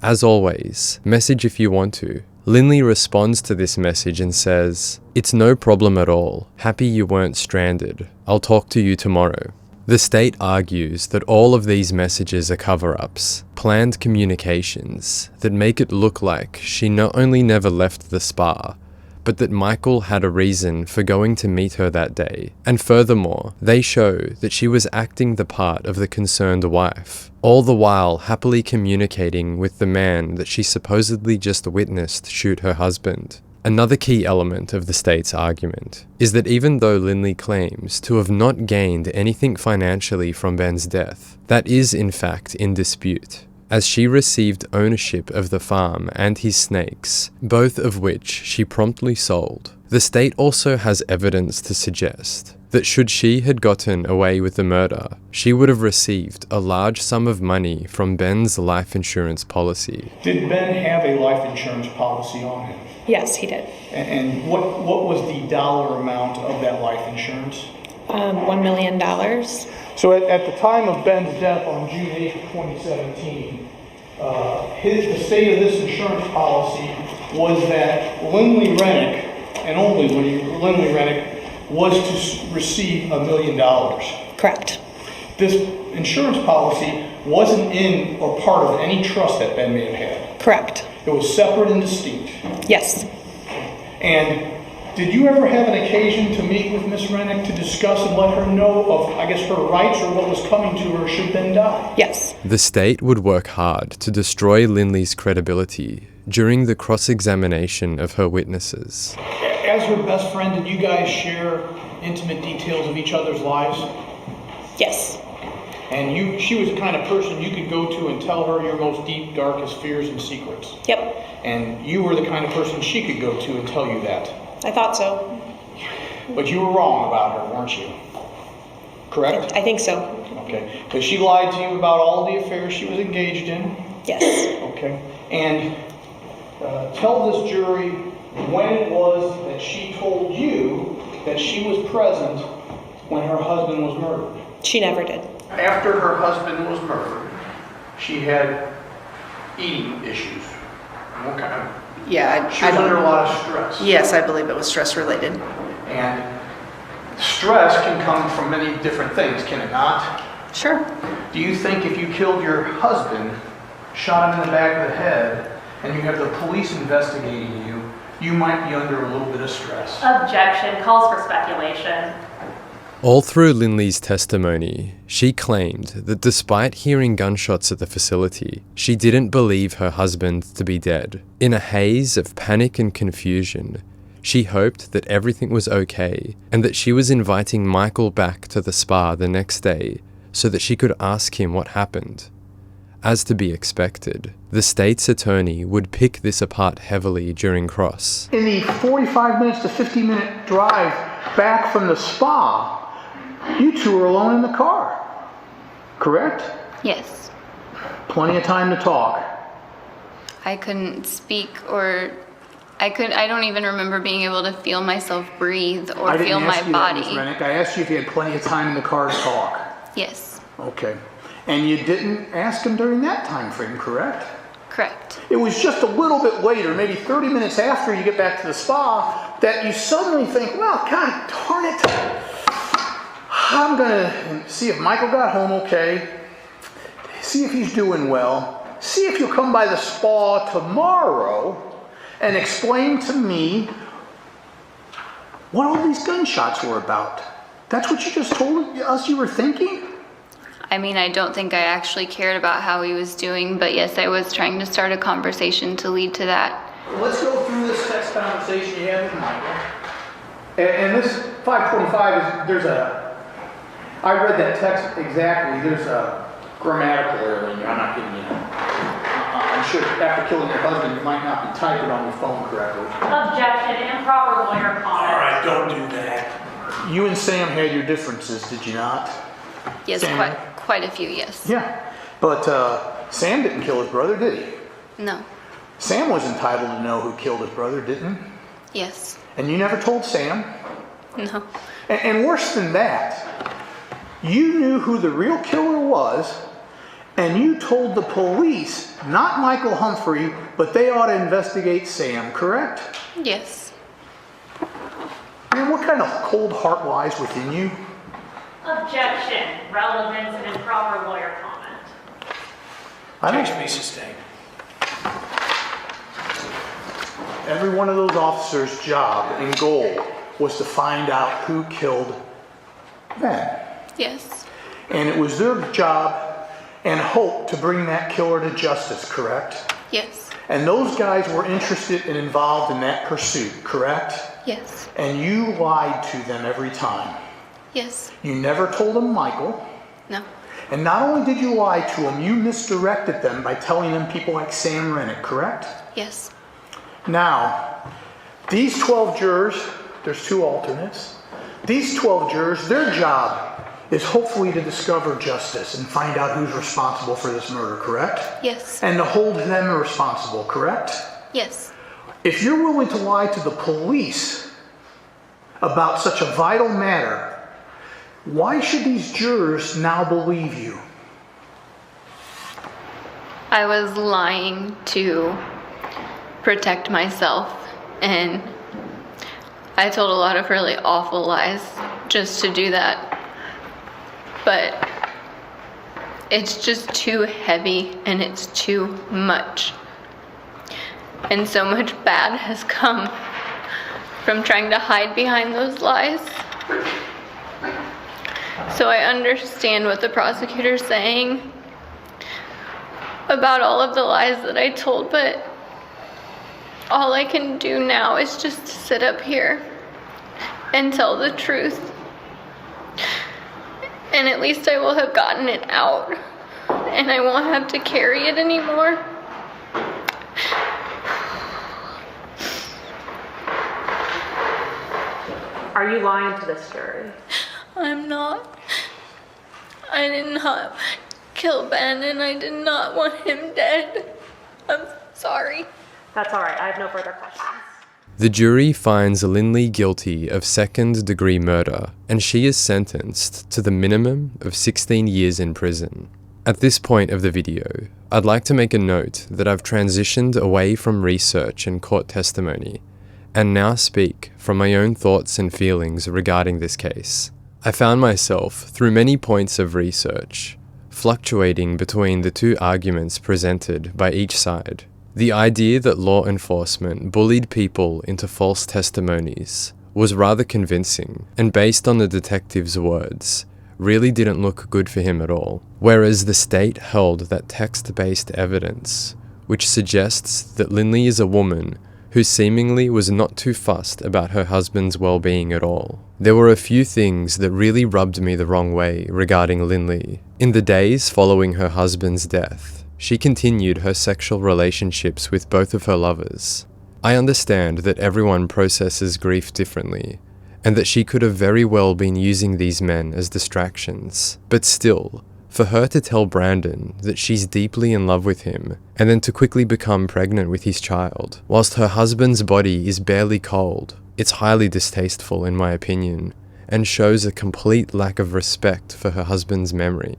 As always, message if you want to." Lindley responds to this message and says, "It's no problem at all. Happy you weren't stranded. I'll talk to you tomorrow." The state argues that all of these messages are cover-ups, planned communications that make it look like she not only never left the spa, but that Michael had a reason for going to meet her that day. And furthermore, they show that she was acting the part of the concerned wife, all the while happily communicating with the man that she supposedly just witnessed shoot her husband. Another key element of the state's argument is that even though Lindley claims to have not gained anything financially from Ben's death, that is in fact in dispute, as she received ownership of the farm and his snakes, both of which she promptly sold. The state also has evidence to suggest that should she had gotten away with the murder, she would have received a large sum of money from Ben's life insurance policy. Did Ben have a life insurance policy on him? Yes, he did. And what was the dollar amount of that life insurance? $1 million. So at the time of Ben's death on June 8th, 2017, the state of this insurance policy was that Lindley Rennick, and only Lindley Rennick, was to receive $1 million. Correct. This insurance policy wasn't in or part of any trust that Ben may have had. Correct. It was separate and distinct. Yes. And did you ever have an occasion to meet with Miss Rennick to discuss and let her know of, I guess, her rights or what was coming to her should Ben die? Yes. The state would work hard to destroy Lindley's credibility during the cross-examination of her witnesses. As her best friend, did you guys share intimate details of each other's lives? Yes. And she was the kind of person you could go to and tell her your most deep, darkest fears and secrets. Yep. And you were the kind of person she could go to and tell you that. I thought so. But you were wrong about her, weren't you? Correct? I think so. Okay. Because she lied to you about all the affairs she was engaged in? Yes. Okay. And tell this jury when it was that she told you that she was present when her husband was murdered. She never did. After her husband was murdered, she had eating issues. What kind of? Yeah, She was under a lot of stress. Yes, I believe it was stress related. And stress can come from many different things, can it not? Sure. Do you think if you killed your husband, shot him in the back of the head, and you have the police investigating you, you might be under a little bit of stress? Objection. Calls for speculation. All through Lindley's testimony, she claimed that despite hearing gunshots at the facility, she didn't believe her husband to be dead. In a haze of panic and confusion, she hoped that everything was okay and that she was inviting Michael back to the spa the next day so that she could ask him what happened. As to be expected, the state's attorney would pick this apart heavily during cross. In the 45 minutes to 50-minute drive back from the spa, you two were alone in the car, correct? Yes. Plenty of time to talk. I couldn't speak or I don't even remember being able to feel myself breathe or feel my body. Ms. Renick. I asked you if you had plenty of time in the car to talk. Yes. Okay. And you didn't ask him during that time frame, correct? Correct. It was just a little bit later, maybe 30 minutes after you get back to the spa, that you suddenly think, well, God darn it, I'm going to see if Michael got home okay, see if he's doing well, see if you'll come by the spa tomorrow and explain to me what all these gunshots were about. That's what you just told us you were thinking? I mean, I don't think I actually cared about how he was doing, but yes, I was trying to start a conversation to lead to that. Let's go through this text conversation you had with Michael. And this 525 is, I read that text exactly. There's a grammatical error in here. I'm not kidding you. I'm sure after killing your husband, you might not be typing on your phone correctly. Objection. Improper lawyer comment. All right, don't do that. You and Sam had your differences, did you not? Yes, Sam? quite a few, yes. Yeah, but Sam didn't kill his brother, did he? No. Sam was entitled to know who killed his brother, didn't he? Yes. And you never told Sam? No. And worse than that, you knew who the real killer was, and you told the police, not Michael Humphrey, but they ought to investigate Sam, correct? Yes. Man, what kind of cold heart lies within you? Objection. Relevance and improper lawyer comment. Objection be sustained. Every one of those officers' job and goal was to find out who killed Ben. Yes. And it was their job and hope to bring that killer to justice, correct? Yes. And those guys were interested and involved in that pursuit, correct? Yes. And you lied to them every time. Yes. You never told them Michael. No. And not only did you lie to them, you misdirected them by telling them people like Sam Renick, correct? Yes. Now, these 12 jurors, there's 2 alternates. These 12 jurors, their job is hopefully to discover justice and find out who's responsible for this murder, correct? Yes. And to hold them responsible, correct? Yes. If you're willing to lie to the police about such a vital matter, why should these jurors now believe you? I was lying to protect myself, and I told a lot of really awful lies just to do that. But it's just too heavy and it's too much. And so much bad has come from trying to hide behind those lies. So I understand what the prosecutor's saying about all of the lies that I told, but all I can do now is just sit up here and tell the truth. And at least I will have gotten it out, and I won't have to carry it anymore. Are you lying to this jury? I'm not. I did not kill Ben, and I did not want him dead. I'm sorry. That's all right. I have no further questions. The jury finds Lindley guilty of second-degree murder, and she is sentenced to the minimum of 16 years in prison. At this point of the video, I'd like to make a note that I've transitioned away from research and court testimony, and now speak from my own thoughts and feelings regarding this case. I found myself, through many points of research, fluctuating between the two arguments presented by each side. The idea that law enforcement bullied people into false testimonies was rather convincing, and based on the detective's words, really didn't look good for him at all. Whereas the state held that text-based evidence, which suggests that Lindley is a woman who seemingly was not too fussed about her husband's well-being at all. There were a few things that really rubbed me the wrong way regarding Lindley. In the days following her husband's death, she continued her sexual relationships with both of her lovers. I understand that everyone processes grief differently, and that she could have very well been using these men as distractions. But still, for her to tell Brandon that she's deeply in love with him, and then to quickly become pregnant with his child, whilst her husband's body is barely cold, it's highly distasteful in my opinion, and shows a complete lack of respect for her husband's memory.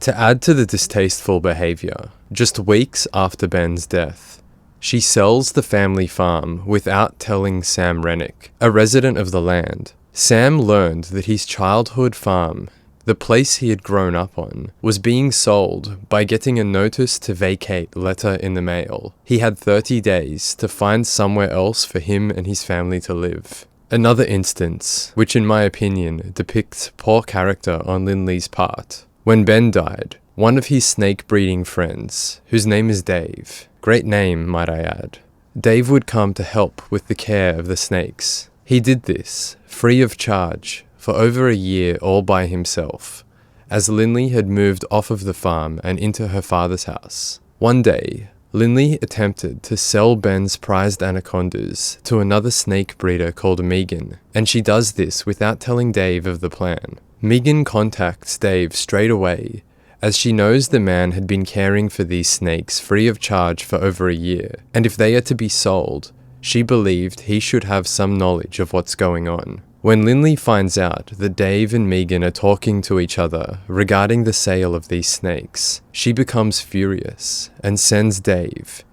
To add to the distasteful behaviour, just weeks after Ben's death, she sells the family farm without telling Sam Renick, a resident of the land. Sam learned that his childhood farm, the place he had grown up on, was being sold by getting a notice to vacate letter in the mail. He had 30 days to find somewhere else for him and his family to live. Another instance, which in my opinion depicts poor character on Lindley's part. When Ben died, one of his snake breeding friends, whose name is Dave, great name might I add, Dave would come to help with the care of the snakes. He did this, free of charge, for over a year all by himself, as Lindley had moved off of the farm and into her father's house. One day, Lindley attempted to sell Ben's prized anacondas to another snake breeder called Megan, and she does this without telling Dave of the plan. Megan contacts Dave straight away, as she knows the man had been caring for these snakes free of charge for over a year, and if they are to be sold, she believed he should have some knowledge of what's going on. When Lindley finds out that Dave and Megan are talking to each other regarding the sale of these snakes, she becomes furious and sends Dave,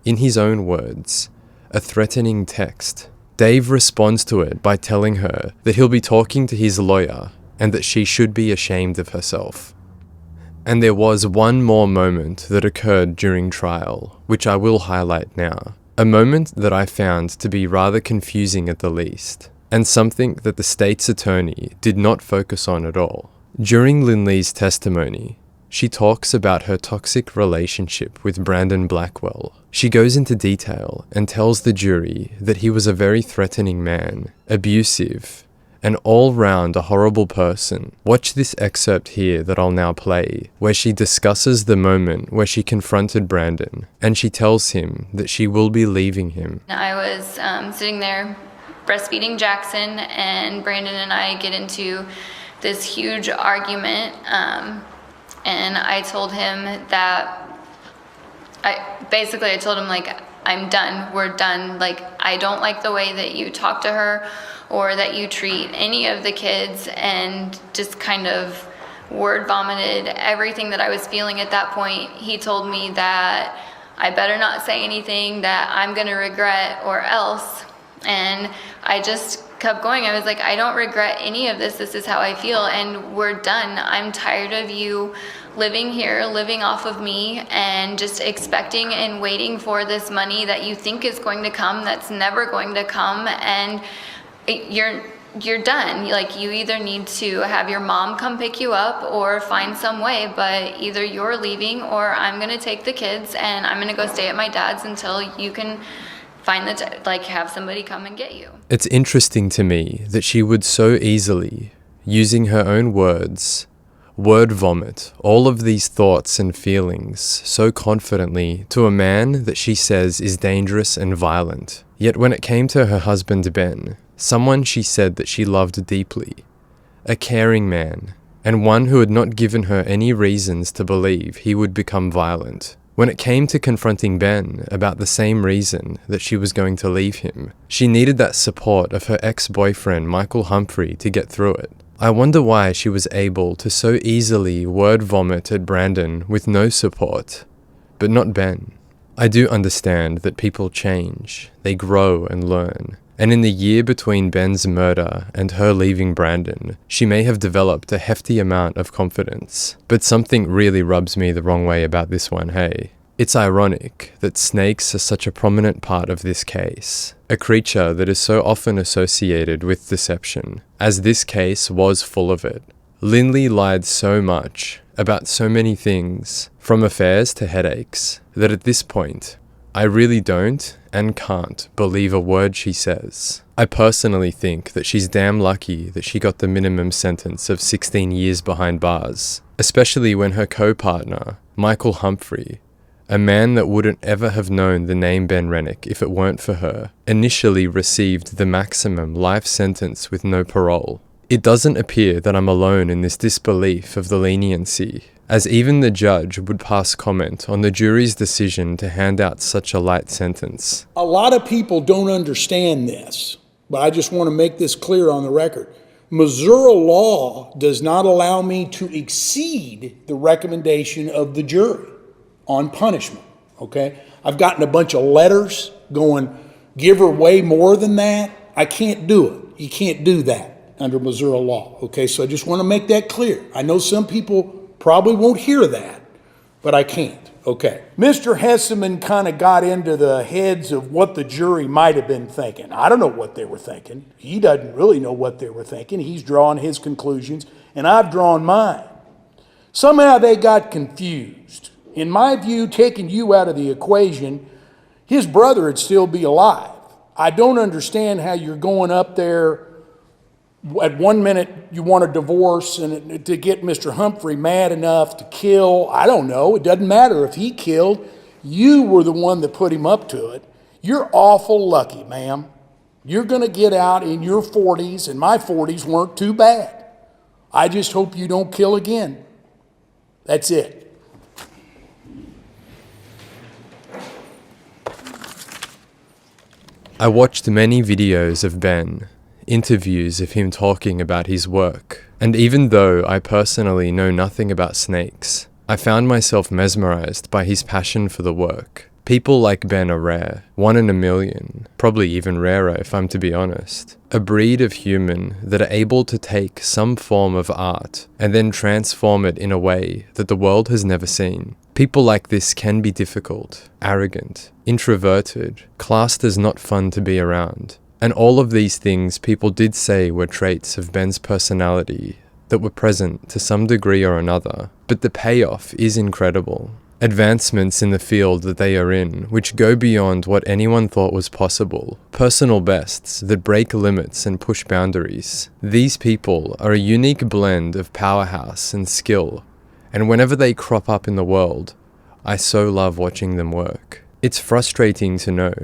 in his own words, a threatening text. Dave responds to it by telling her that he'll be talking to his lawyer and that she should be ashamed of herself. And there was one more moment that occurred during trial, which I will highlight now. A moment that I found to be rather confusing at the least, and something that the state's attorney did not focus on at all. During Lindley's testimony, she talks about her toxic relationship with Brandon Blackwell. She goes into detail and tells the jury that he was a very threatening man, abusive, and all-round a horrible person. Watch this excerpt here that I'll now play, where she discusses the moment where she confronted Brandon, and she tells him that she will be leaving him. I was sitting there breastfeeding Jackson, and Brandon and I get into this huge argument, and I told him that, I told him, like, I'm done, we're done, like, I don't like the way that you talk to her or that you treat any of the kids, and just kind of word vomited everything that I was feeling at that point. He told me that I better not say anything that I'm gonna regret or else, and I just kept going. I was like, I don't regret any of this. This is how I feel, and we're done. I'm tired of you living here, living off of me, and just expecting and waiting for this money that you think is going to come that's never going to come, and you're done. Like, you either need to have your mom come pick you up or find some way, but either you're leaving or I'm gonna take the kids and I'm gonna go stay at my dad's until you can have somebody come and get you. It's interesting to me that she would so easily, using her own words, word vomit all of these thoughts and feelings so confidently to a man that she says is dangerous and violent. Yet when it came to her husband Ben, someone she said that she loved deeply, a caring man, and one who had not given her any reasons to believe he would become violent. When it came to confronting Ben about the same reason that she was going to leave him, she needed that support of her ex-boyfriend Michael Humphrey to get through it. I wonder why she was able to so easily word vomit at Brandon with no support, but not Ben. I do understand that people change, they grow and learn. And in the year between Ben's murder and her leaving Brandon, she may have developed a hefty amount of confidence. But something really rubs me the wrong way about this one, hey? It's ironic that snakes are such a prominent part of this case, a creature that is so often associated with deception, as this case was full of it. Lindley lied so much about so many things, from affairs to headaches, that at this point, I really don't and can't believe a word she says. I personally think that she's damn lucky that she got the minimum sentence of 16 years behind bars, especially when her co-partner, Michael Humphrey, a man that wouldn't ever have known the name Ben Renick if it weren't for her, initially received the maximum life sentence with no parole. It doesn't appear that I'm alone in this disbelief of the leniency, as even the judge would pass comment on the jury's decision to hand out such a light sentence. A lot of people don't understand this, but I just want to make this clear on the record. Missouri law does not allow me to exceed the recommendation of the jury on punishment, okay? I've gotten a bunch of letters going, give her way more than that. I can't do it. You can't do that under Missouri law, okay? So I just want to make that clear. I know some people probably won't hear that, but I can't, okay? Mr. Hesseman kind of got into the heads of what the jury might have been thinking. I don't know what they were thinking. He doesn't really know what they were thinking. He's drawing his conclusions, and I've drawn mine. Somehow they got confused. In my view, taking you out of the equation, his brother would still be alive. I don't understand how you're going up there at 1 minute you want a divorce and to get Mr. Humphrey mad enough to kill. I don't know. It doesn't matter if he killed. You were the one that put him up to it. You're awful lucky, ma'am. You're going to get out in your 40s, and my 40s weren't too bad. I just hope you don't kill again. That's it. I watched many videos of Ben, interviews of him talking about his work, and even though I personally know nothing about snakes, I found myself mesmerized by his passion for the work. People like Ben are rare, 1 in a million, probably even rarer if I'm to be honest. A breed of human that are able to take some form of art and then transform it in a way that the world has never seen. People like this can be difficult, arrogant, introverted, classed as not fun to be around. And all of these things people did say were traits of Ben's personality that were present to some degree or another. But the payoff is incredible. Advancements in the field that they are in, which go beyond what anyone thought was possible. Personal bests that break limits and push boundaries. These people are a unique blend of powerhouse and skill. And whenever they crop up in the world, I so love watching them work. It's frustrating to know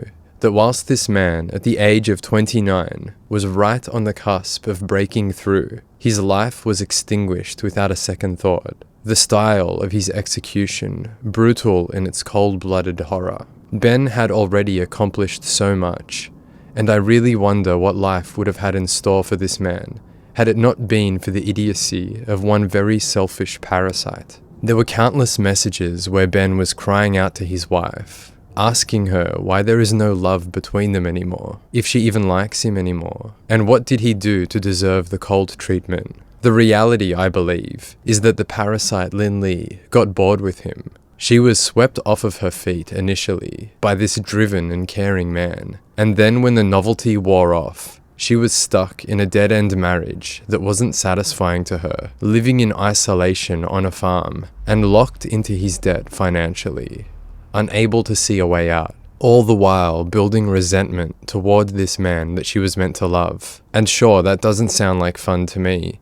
that whilst this man, at the age of 29, was right on the cusp of breaking through, his life was extinguished without a second thought. The style of his execution, brutal in its cold-blooded horror. Ben had already accomplished so much, and I really wonder what life would have had in store for this man, had it not been for the idiocy of one very selfish parasite. There were countless messages where Ben was crying out to his wife, asking her why there is no love between them anymore, if she even likes him anymore, and what did he do to deserve the cold treatment. The reality, I believe, is that the parasite Lindley got bored with him. She was swept off of her feet initially by this driven and caring man, and then when the novelty wore off, she was stuck in a dead-end marriage that wasn't satisfying to her, living in isolation on a farm, and locked into his debt financially, unable to see a way out. all the while building resentment toward this man that she was meant to love. And sure, that doesn't sound like fun to me,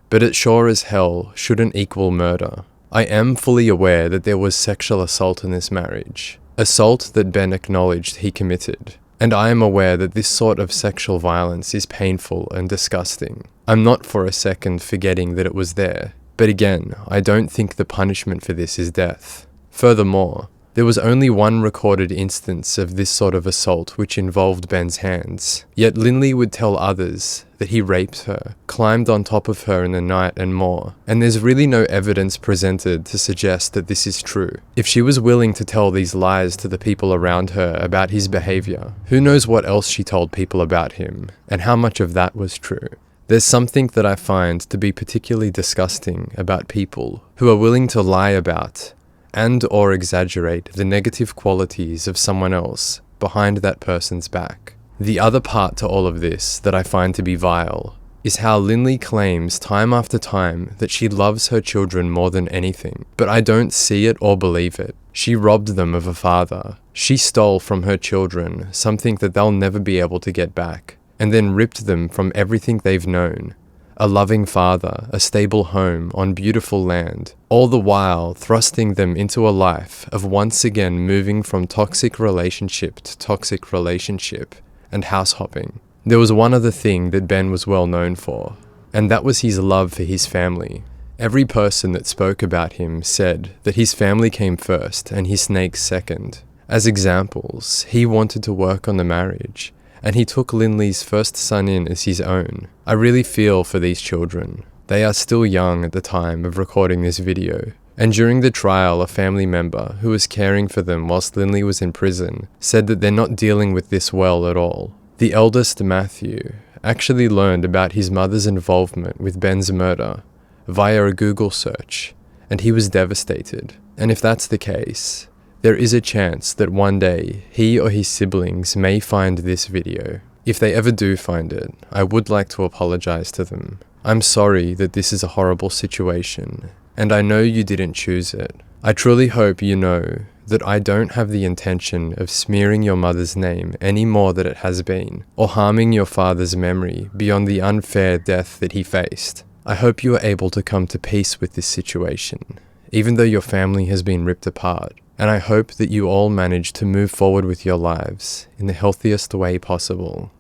but it sure as hell shouldn't equal murder. I am fully aware that there was sexual assault in this marriage, assault that Ben acknowledged he committed, and I am aware that this sort of sexual violence is painful and disgusting. I'm not for a second forgetting that it was there, but again, I don't think the punishment for this is death. Furthermore, there was only one recorded instance of this sort of assault which involved Ben's hands, yet Lindley would tell others that he raped her, climbed on top of her in the night and more, and there's really no evidence presented to suggest that this is true. If she was willing to tell these lies to the people around her about his behavior, who knows what else she told people about him, and how much of that was true. There's something that I find to be particularly disgusting about people who are willing to lie about and or exaggerate the negative qualities of someone else behind that person's back. The other part to all of this that I find to be vile is how Lindley claims time after time that she loves her children more than anything, but I don't see it or believe it. She robbed them of a father. She stole from her children something that they'll never be able to get back, and then ripped them from everything they've known. A loving father, a stable home on beautiful land, all the while thrusting them into a life of once again moving from toxic relationship to toxic relationship and house hopping. There was one other thing that Ben was well known for, and that was his love for his family. Every person that spoke about him said that his family came first and his snakes second. As examples, he wanted to work on the marriage, and he took Lindley's first son in as his own. I really feel for these children. They are still young at the time of recording this video, and during the trial, a family member who was caring for them whilst Lindley was in prison said that they're not dealing with this well at all. The eldest, Matthew, actually learned about his mother's involvement with Ben's murder via a Google search, and he was devastated. And if that's the case, there is a chance that one day he or his siblings may find this video. If they ever do find it, I would like to apologize to them. I'm sorry that this is a horrible situation, and I know you didn't choose it. I truly hope you know that I don't have the intention of smearing your mother's name any more than it has been, or harming your father's memory beyond the unfair death that he faced. I hope you are able to come to peace with this situation, even though your family has been ripped apart. And I hope that you all manage to move forward with your lives in the healthiest way possible.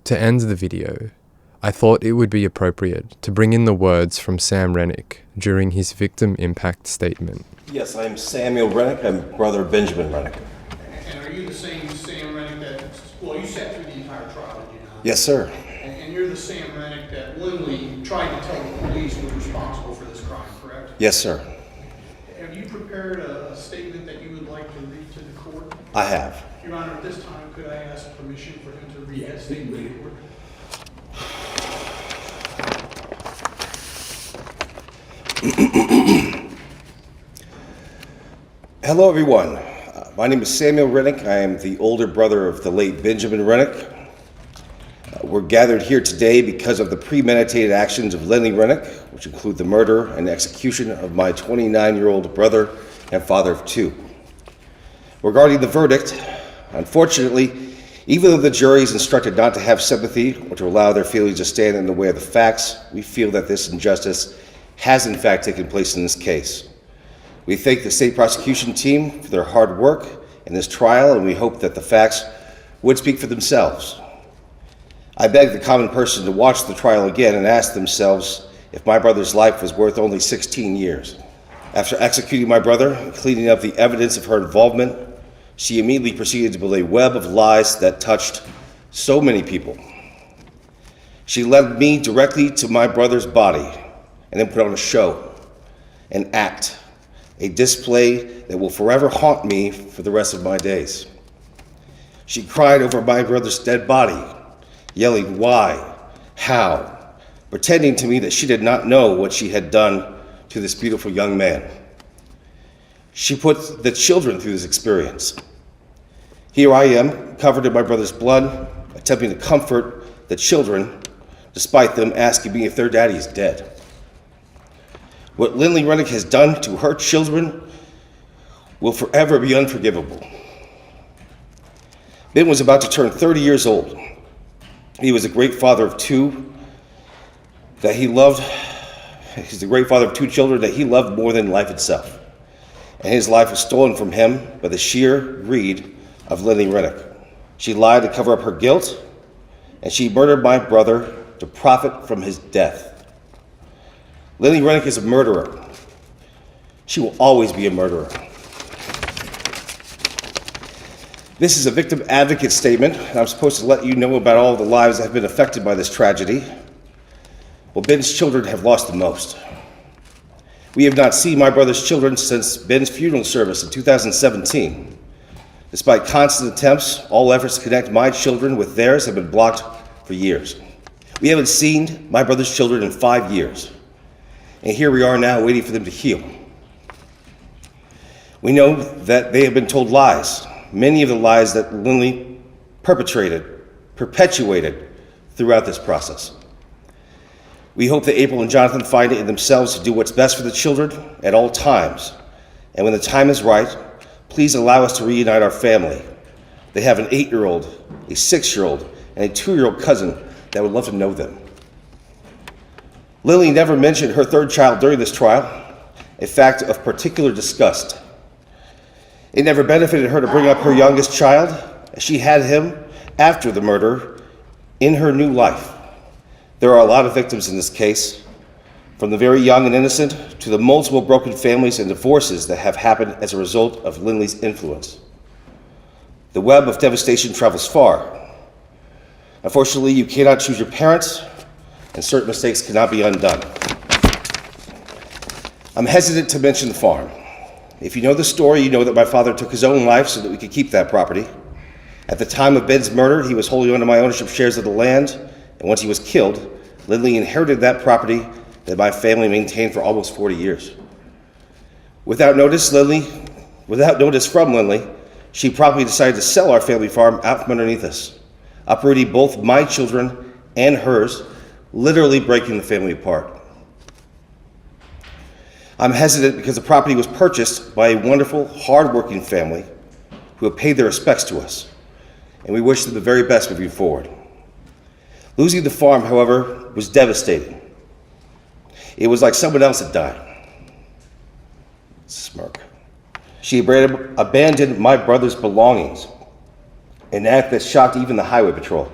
To end the video, I thought it would be appropriate to bring in the words from Sam Renick during his victim impact statement. Yes, I'm Samuel Renick. I'm brother of Benjamin Renick. And are you the same Sam Renick that, well, you sat through the entire trial, did you not? Yes, sir. And you're the Sam Renick that Lindley tried to tell the police was responsible for this crime, correct? Yes, sir. Have you prepared a statement that you would like to read to the court? I have. Your Honor, at this time, could I ask permission for him to read that statement to the court? Hello, everyone. My name is Samuel Renick. I am the older brother of the late Benjamin Renick. We're gathered here today because of the premeditated actions of Lindley Renick, which include the murder and execution of my 29-year-old brother and father of two. Regarding the verdict, unfortunately, even though the jury is instructed not to have sympathy or to allow their feelings to stand in the way of the facts, we feel that this injustice has in fact taken place in this case. We thank the state prosecution team for their hard work in this trial, and we hope that the facts would speak for themselves. I beg the common person to watch the trial again and ask themselves if my brother's life was worth only 16 years. After executing my brother and cleaning up the evidence of her involvement, she immediately proceeded to build a web of lies that touched so many people. She led me directly to my brother's body and then put on a show, an act, a display that will forever haunt me for the rest of my days. She cried over my brother's dead body, yelling why, how, pretending to me that she did not know what she had done to this beautiful young man. She put the children through this experience. Here I am, covered in my brother's blood, attempting to comfort the children, despite them asking me if their daddy is dead. What Lindley Renick has done to her children will forever be unforgivable. Ben was about to turn 30 years old. He was a great father of two that he loved. He's a great father of two children that he loved more than life itself. And his life was stolen from him by the sheer greed of Lindley Renick. She lied to cover up her guilt, and she murdered my brother to profit from his death. Lindley Renick is a murderer. She will always be a murderer. This is a victim advocate statement, and I'm supposed to let you know about all the lives that have been affected by this tragedy. Well, Ben's children have lost the most. We have not seen my brother's children since Ben's funeral service in 2017. Despite constant attempts, all efforts to connect my children with theirs have been blocked for years. We haven't seen my brother's children in 5 years, and here we are now waiting for them to heal. We know that they have been told lies, many of the lies that Lindley perpetuated throughout this process. We hope that April and Jonathan find it in themselves to do what's best for the children at all times, and when the time is right, please allow us to reunite our family. They have an 8-year-old, a 6-year-old, and a 2-year-old cousin that would love to know them. Lily never mentioned her third child during this trial, a fact of particular disgust. It never benefited her to bring up her youngest child, as she had him after the murder in her new life. There are a lot of victims in this case, from the very young and innocent to the multiple broken families and divorces that have happened as a result of Lindley's influence. The web of devastation travels far. Unfortunately, you cannot choose your parents, and certain mistakes cannot be undone. I'm hesitant to mention the farm. If you know the story, you know that my father took his own life so that we could keep that property. At the time of Ben's murder, he was holding on to my ownership shares of the land, and once he was killed, Lindley inherited that property that my family maintained for almost 40 years. Without notice from Lindley, she promptly decided to sell our family farm out from underneath us, uprooting both my children and hers, literally breaking the family apart. I'm hesitant because the property was purchased by a wonderful, hard-working family who have paid their respects to us, and we wish them the very best moving forward. Losing the farm, however, was devastating. It was like someone else had died. Smirk. She abandoned my brother's belongings, an act that shocked even the highway patrol,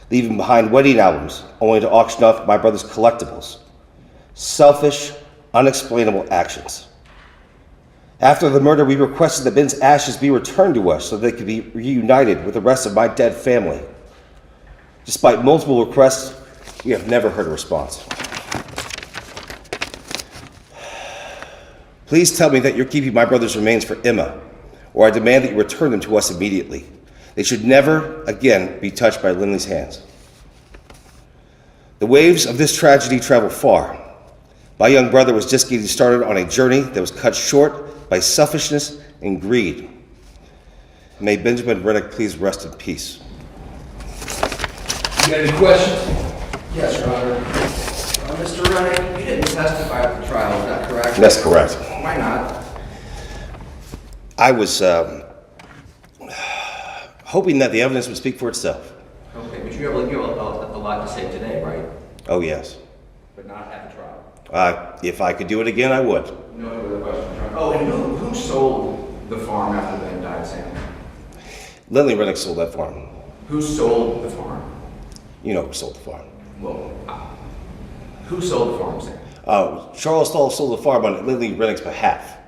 leaving behind wedding albums only to auction off my brother's collectibles. Selfish, unexplainable actions. After the murder, we requested that Ben's ashes be returned to us so they could be reunited with the rest of my dead family. Despite multiple requests, we have never heard a response. Please tell me that you're keeping my brother's remains for Emma, or I demand that you return them to us immediately. They should never again be touched by Lindley's hands. The waves of this tragedy travel far. My young brother was just getting started on a journey that was cut short by selfishness and greed. May Benjamin Renick please rest in peace. You got any questions? Yes, Your Honor. Mr. Renick, you didn't testify at the trial, is that correct? That's correct. Why not? I was hoping that the evidence would speak for itself. Okay, but you have a lot to say today, right? Oh, yes. But not at the trial. If I could do it again, I would. No other questions, Your Honor. Oh, and who sold the farm after Ben died, Sam? Lindley Renick sold that farm. Who sold the farm? You know who sold the farm. Well, who sold the farm, Sam? Charles Stahl sold the farm on Lindley Renick's behalf.